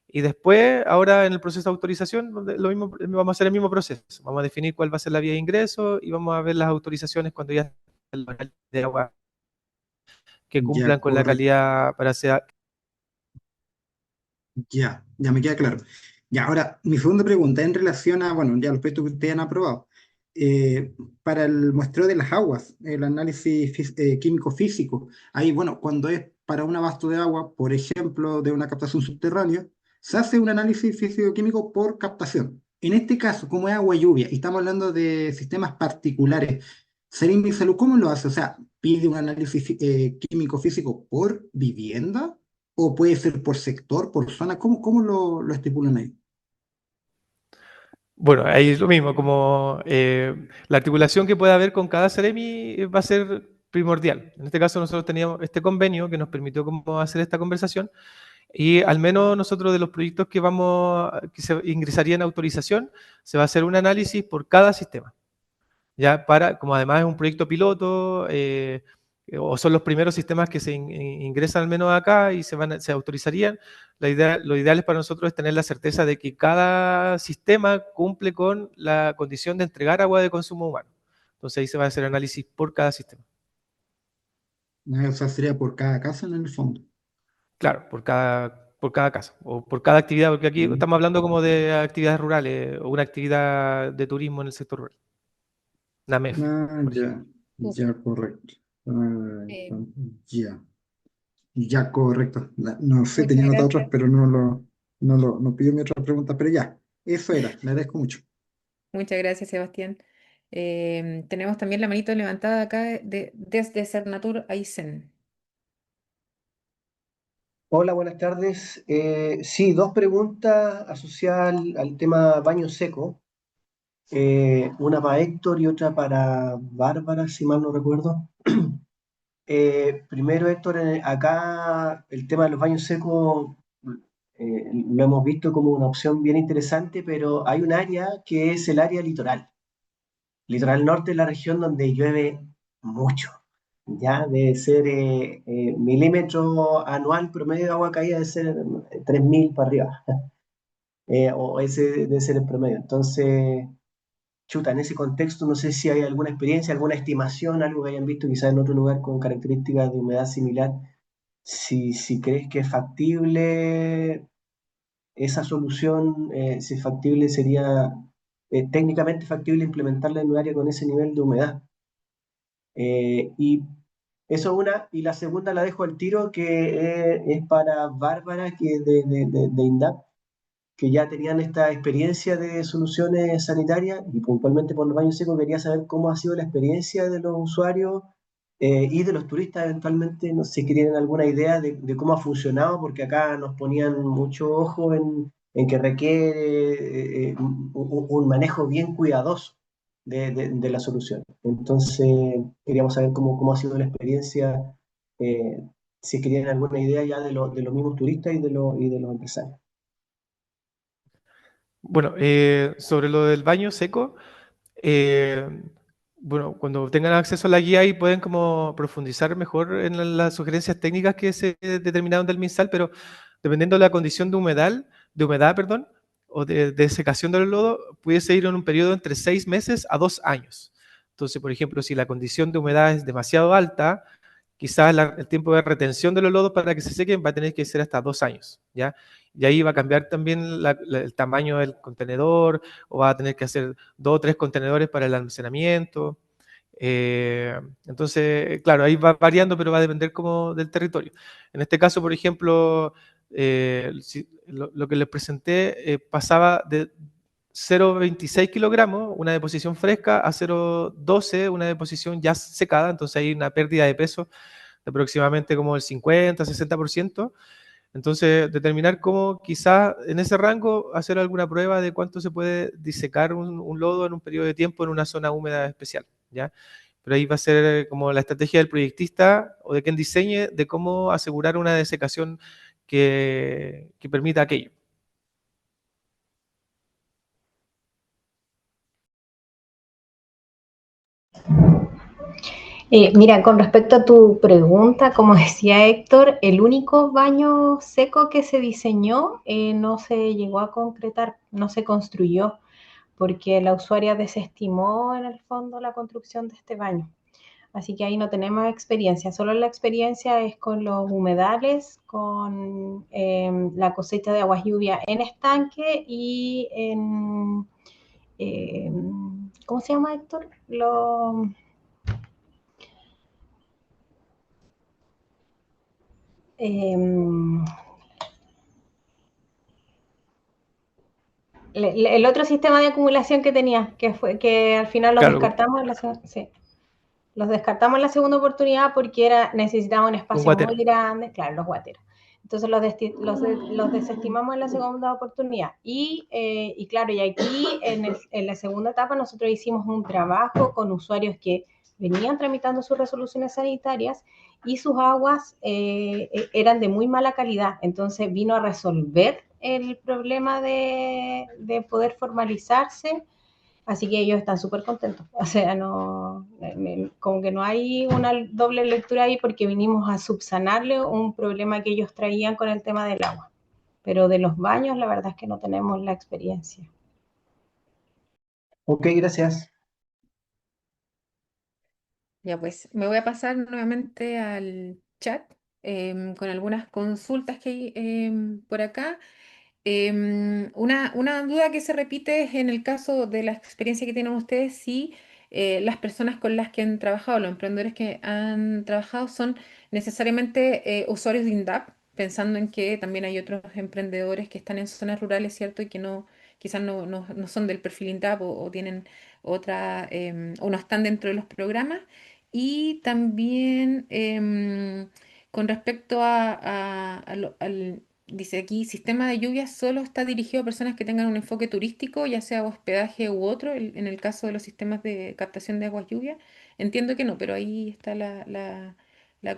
Y después, ahora en el proceso de autorización, lo mismo, vamos a hacer el mismo proceso, vamos a definir cuál va a ser la vía de ingreso y vamos a ver las autorizaciones cuando ya esté el canal de agua que ya, cumplan con la correcto. calidad para ser. Ya me queda claro. Ya, ahora, mi segunda pregunta en relación a, bueno, ya los proyectos que ustedes han aprobado. Para el muestreo de las aguas, el análisis químico-físico, ahí, bueno, cuando es para un abasto de agua, por ejemplo, de una captación subterránea, se hace un análisis físico-químico por captación. En este caso, como es agua lluvia, y estamos hablando de sistemas particulares, Serim Salud, ¿cómo lo hace? O sea, ¿pide un análisis químico-físico por vivienda? ¿O puede ser por sector, por zona? ¿Cómo lo estipulan ahí? Bueno, ahí es lo mismo, como la articulación que pueda haber con cada Ceremi va a ser primordial. En este caso nosotros teníamos este convenio que nos permitió como hacer esta conversación y al menos nosotros de los proyectos que se ingresarían a autorización, se va a hacer un análisis por cada sistema. Ya para, como además es un proyecto piloto, o son los primeros sistemas que se ingresan al menos acá y se autorizarían, lo ideal es para nosotros es tener la certeza de que cada sistema cumple con la condición de entregar agua de consumo humano. Entonces ahí se va a hacer análisis por cada sistema. O sea, sería por cada casa en el fondo. Claro, por cada casa o por cada actividad, porque aquí Mm. estamos hablando como de actividades rurales o una actividad de turismo en el sector rural, una MEF, Ah, por ejemplo. ya, Súper. ya, correcto. Ah, Eh, ya, ya, correcto. No sé, muchas tenía notado otras, gracias. pero no pidió mi otra pregunta, pero ya, eso era, le agradezco mucho. Muchas gracias, Sebastián. Tenemos también la manito levantada acá desde Cernatur Aysén. Hola, buenas tardes. Sí, dos preguntas asociadas al tema baño seco. Una para Héctor y otra para Bárbara, si mal no recuerdo. Primero, Héctor, acá el tema de los baños secos lo hemos visto como una opción bien interesante, pero hay un área que es el área litoral. Litoral norte es la región donde llueve mucho. Ya debe ser milímetro anual promedio de agua caída, debe ser 3.000 para arriba, o ese debe ser el promedio. Entonces, chuta, en ese contexto no sé si hay alguna experiencia, alguna estimación, algo que hayan visto quizás en otro lugar con características de humedad similar, si crees que es factible esa solución, si es factible, sería técnicamente factible implementarla en un área con ese nivel de humedad. Y eso una, y la segunda la dejo al tiro, que es para Bárbara, que de INDAP, que ya tenían esta experiencia de soluciones sanitarias y puntualmente por los baños secos quería saber cómo ha sido la experiencia de los usuarios y de los turistas eventualmente, no sé si tienen alguna idea de cómo ha funcionado, porque acá nos ponían mucho ojo en que requiere un manejo bien cuidadoso de la solución. Entonces, queríamos saber cómo ha sido la experiencia, si es que tienen alguna idea ya de los mismos turistas y de los empresarios. Bueno, sobre lo del baño seco, eh, bueno, cuando tengan acceso a la guía ahí pueden como profundizar mejor en las sugerencias técnicas que se determinaron del MinSal, pero dependiendo de la condición de humedad, perdón, o de secación del lodo, pudiese ir en un periodo entre 6 meses a 2 años. Entonces, por ejemplo, si la condición de humedad es demasiado alta, quizás el tiempo de retención de los lodos para que se sequen va a tener que ser hasta 2 años, ¿ya? Y ahí va a cambiar también el tamaño del contenedor, o va a tener que hacer 2 o 3 contenedores para el almacenamiento. Entonces, claro, ahí va variando, pero va a depender como del territorio. En este caso, por ejemplo, lo que les presenté pasaba de 0,26 kilogramos, una deposición fresca, a 0,12, una deposición ya secada, entonces hay una pérdida de peso de aproximadamente como el 50-60%. Entonces, determinar cómo quizás en ese rango hacer alguna prueba de cuánto se puede disecar un lodo en un periodo de tiempo en una zona húmeda especial, ¿ya? Pero ahí va a ser como la estrategia del proyectista o de quien diseñe de cómo asegurar una desecación que permita aquello. Mira, con respecto a tu pregunta, como decía Héctor, el único baño seco que se diseñó no se llegó a concretar, no se construyó, porque la usuaria desestimó en el fondo la construcción de este baño. Así que ahí no tenemos experiencia, solo la experiencia es con los humedales, con la cosecha de aguas lluvia en estanque y en, ¿cómo se llama, Héctor? Eh, el otro sistema de acumulación que tenía, que fue que al final los Claro, descartamos en sí, los descartamos en la segunda oportunidad porque necesitaba un con espacio guatera. muy grande, claro, los guateros. Entonces los desestimamos en la segunda oportunidad. Y claro, y aquí en la segunda etapa nosotros hicimos un trabajo con usuarios que venían tramitando sus resoluciones sanitarias y sus aguas eran de muy mala calidad. Entonces vino a resolver el problema de poder formalizarse. Así que ellos están súper contentos. O sea, no, como que no hay una doble lectura ahí porque vinimos a subsanarle un problema que ellos traían con el tema del agua. Pero de los baños, la verdad es que no tenemos la experiencia. Ok, gracias. Ya pues, me voy a pasar nuevamente al chat con algunas consultas que hay por acá. Una duda que se repite es en el caso de la experiencia que tienen ustedes, si las personas con las que han trabajado, los emprendedores que han trabajado son necesariamente usuarios de INDAP, pensando en que también hay otros emprendedores que están en zonas rurales, ¿cierto? Y que no, quizás no son del perfil INDAP o tienen otra, o no están dentro de los programas. Y también con respecto al dice aquí, sistema de lluvia solo está dirigido a personas que tengan un enfoque turístico, ya sea hospedaje u otro, en el caso de los sistemas de captación de aguas lluvia. Entiendo que no, pero ahí está la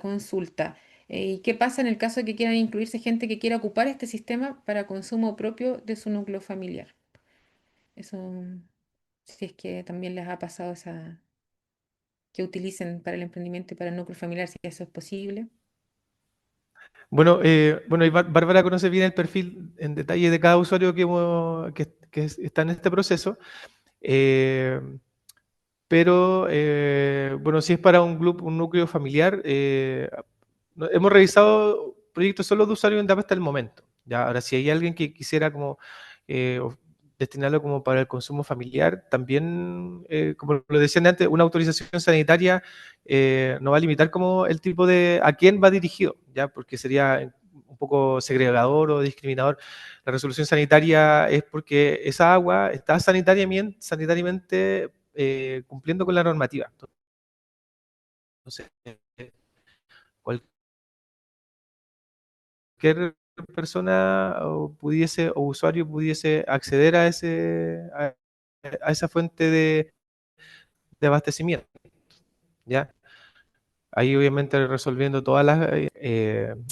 consulta. ¿Y qué pasa en el caso de que quieran incluirse gente que quiera ocupar este sistema para consumo propio de su núcleo familiar? Eso, si es que también les ha pasado que utilicen para el emprendimiento y para el núcleo familiar, si eso es posible. Bueno, y Bárbara conoce bien el perfil en detalle de cada usuario que está en este proceso, eh, pero bueno, si es para un grupo, un núcleo familiar, hemos revisado proyectos solo de usuario INDAP hasta el momento. ¿Ya? Ahora, si hay alguien que quisiera como destinarlo como para el consumo familiar, también, como lo decían antes, una autorización sanitaria no va a limitar como el tipo de a quién va dirigido, ¿ya? Porque sería un poco segregador o discriminador. La resolución sanitaria es porque esa agua está sanitariamente cumpliendo con la normativa. Entonces, cualquier persona o usuario pudiese acceder a esa fuente de abastecimiento, ¿ya? Ahí obviamente resolviendo todas las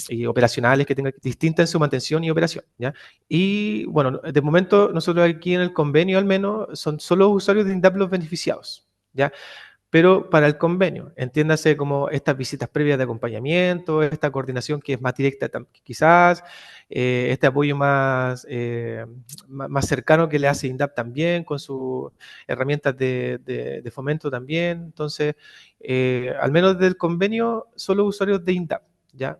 y operacionales que tenga distintas en su mantención y operación, ¿ya? Y bueno, de momento nosotros aquí en el convenio al menos son solo usuarios de INDAP los beneficiados, ¿ya? Pero para el convenio, entiéndase como estas visitas previas de acompañamiento, esta coordinación que es más directa quizás, este apoyo más cercano que le hace INDAP también, con sus herramientas de fomento también. Entonces, al menos del convenio, solo usuarios de INDAP, ¿ya?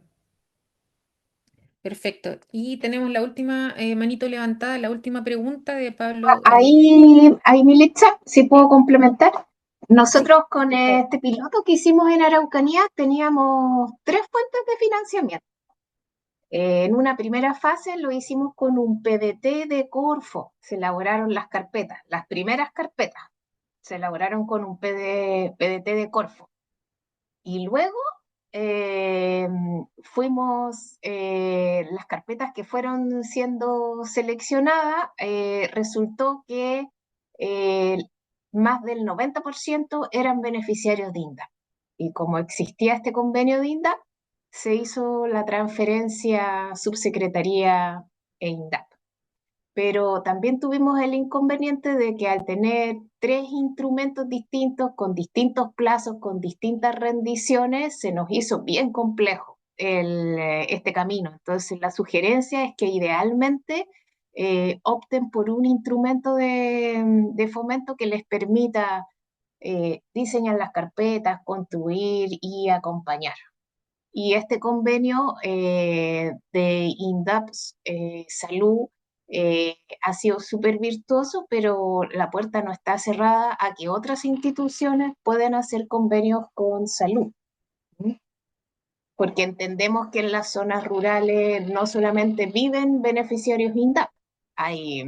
Perfecto. Y tenemos la última manito levantada, la última pregunta de Pablo. Ahí, Militza, si puedo complementar. Sí, Nosotros con por favor. este piloto que hicimos en Araucanía teníamos tres fuentes de financiamiento. En una primera fase lo hicimos con un PDT de Corfo. Se elaboraron las carpetas, las primeras carpetas se elaboraron con un PDT de Corfo. Y luego eh, fuimos, las carpetas que fueron siendo seleccionadas, resultó que eh, más del 90% eran beneficiarios de INDAP. Y como existía este convenio de INDAP, se hizo la transferencia subsecretaría e INDAP. Pero también tuvimos el inconveniente de que al tener tres instrumentos distintos, con distintos plazos, con distintas rendiciones, se nos hizo bien complejo este camino. Entonces, la sugerencia es que idealmente opten por un instrumento de fomento que les permita diseñar las carpetas, construir y acompañar. Y este convenio de INDAP Salud ha sido súper virtuoso, pero la puerta no está cerrada a que otras instituciones puedan hacer convenios con salud. ¿Mm? Porque entendemos que en las zonas rurales no solamente viven beneficiarios INDAP, hay,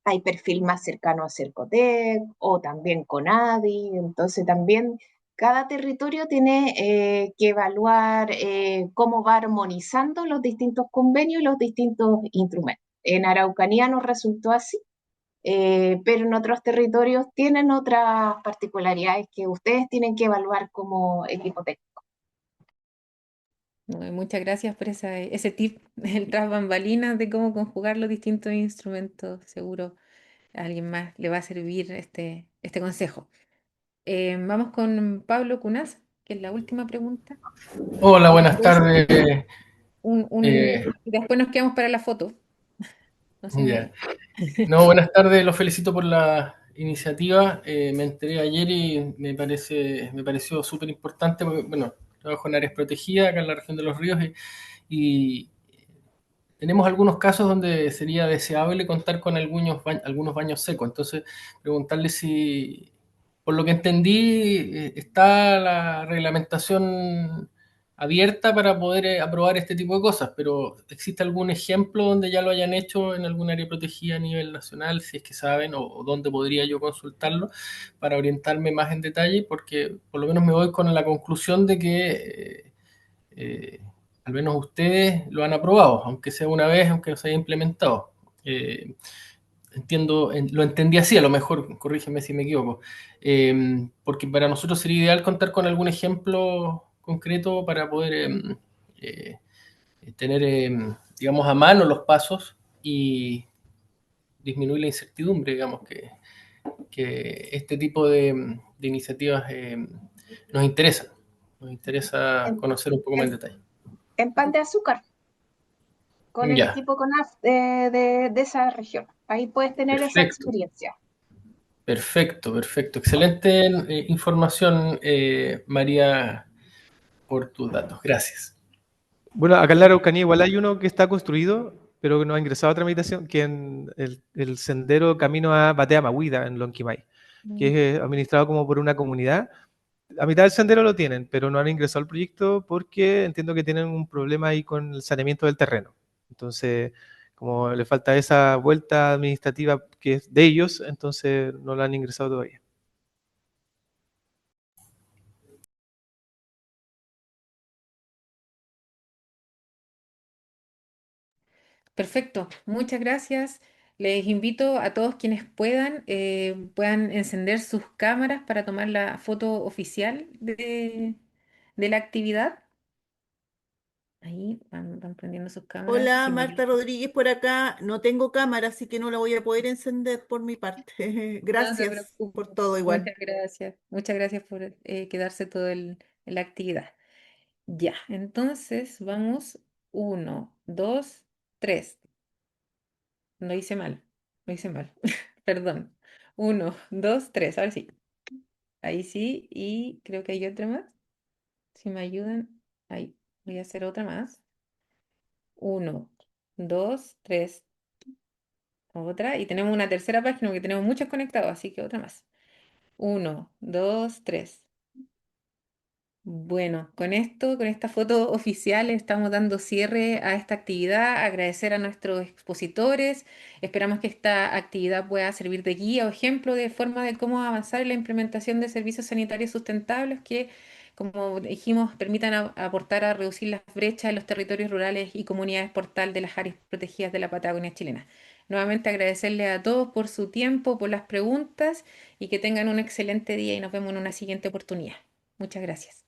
hay perfil más cercano a Cercotec o también con ADI, entonces también cada territorio tiene que evaluar cómo va armonizando los distintos convenios y los distintos instrumentos. En Araucanía nos resultó así, pero en otros territorios tienen otras particularidades que ustedes tienen que evaluar como equipo técnico. Muchas gracias por ese tip, el tras bambalinas de cómo conjugar los distintos instrumentos. Seguro a alguien más le va a servir este consejo. Vamos con Pablo Cunaz, que es la última pregunta. Hola, Y buenas después, tardes. y después nos quedamos para la foto. No se Ya. demore. No, buenas tardes, los felicito por la iniciativa. Me enteré ayer y me pareció súper importante porque, bueno, trabajo en áreas protegidas acá en la región de los ríos y tenemos algunos casos donde sería deseable contar con algunos baños secos. Entonces, preguntarle si, por lo que entendí, está la reglamentación abierta para poder aprobar este tipo de cosas, pero ¿existe algún ejemplo donde ya lo hayan hecho en algún área protegida a nivel nacional, si es que saben, o dónde podría yo consultarlo para orientarme más en detalle? Porque por lo menos me voy con la conclusión de que al menos ustedes lo han aprobado, aunque sea una vez, aunque no se haya implementado. Eh, lo entendí así, a lo mejor, corrígeme si me equivoco, porque para nosotros sería ideal contar con algún ejemplo concreto para poder eh, tener, digamos, a mano los pasos y disminuir la incertidumbre, digamos, que este tipo de iniciativas nos interesa En, conocer un poco más en en, detalle. en pan de azúcar, con el Ya, equipo CONAF de esa región. Ahí puedes tener esa perfecto. experiencia. Perfecto, perfecto. Excelente información, María, por tus datos. Gracias. Bueno, acá en la Araucanía igual hay uno que está construido, pero que no ha ingresado a tramitación, que en el sendero camino a Batea Mahuida, en Lonquimay, que es administrado como por una comunidad. A mitad del sendero lo tienen, pero no han ingresado al proyecto porque entiendo que tienen un problema ahí con el saneamiento del terreno. Entonces, como le falta esa vuelta administrativa que es de ellos, entonces no lo han ingresado todavía. Perfecto, muchas gracias. Les invito a todos quienes puedan encender sus cámaras para tomar la foto oficial de la actividad. Ahí van prendiendo sus cámaras. Hola, Si me Marta ayudan. Rodríguez por acá. No tengo cámara, así que no la voy a poder encender por mi parte. No se Gracias por preocupe. todo igual. Muchas gracias. Muchas gracias por quedarse todo en la actividad. Ya, entonces vamos. Uno, dos, tres. Lo hice mal. Lo hice mal. Perdón. Uno, dos, tres. Ahora sí. Ahí sí. Y creo que hay otra más. Si me ayudan. Ahí. Voy a hacer otra más. Uno, dos, tres. Otra. Y tenemos una tercera página porque tenemos muchos conectados. Así que otra más. Uno, dos, tres. Bueno, con esto, con esta foto oficial, estamos dando cierre a esta actividad, agradecer a nuestros expositores. Esperamos que esta actividad pueda servir de guía o ejemplo de forma de cómo avanzar en la implementación de servicios sanitarios sustentables que, como dijimos, permitan aportar a reducir las brechas en los territorios rurales y comunidades portal de las áreas protegidas de la Patagonia chilena. Nuevamente agradecerle a todos por su tiempo, por las preguntas y que tengan un excelente día y nos vemos en una siguiente oportunidad. Muchas gracias.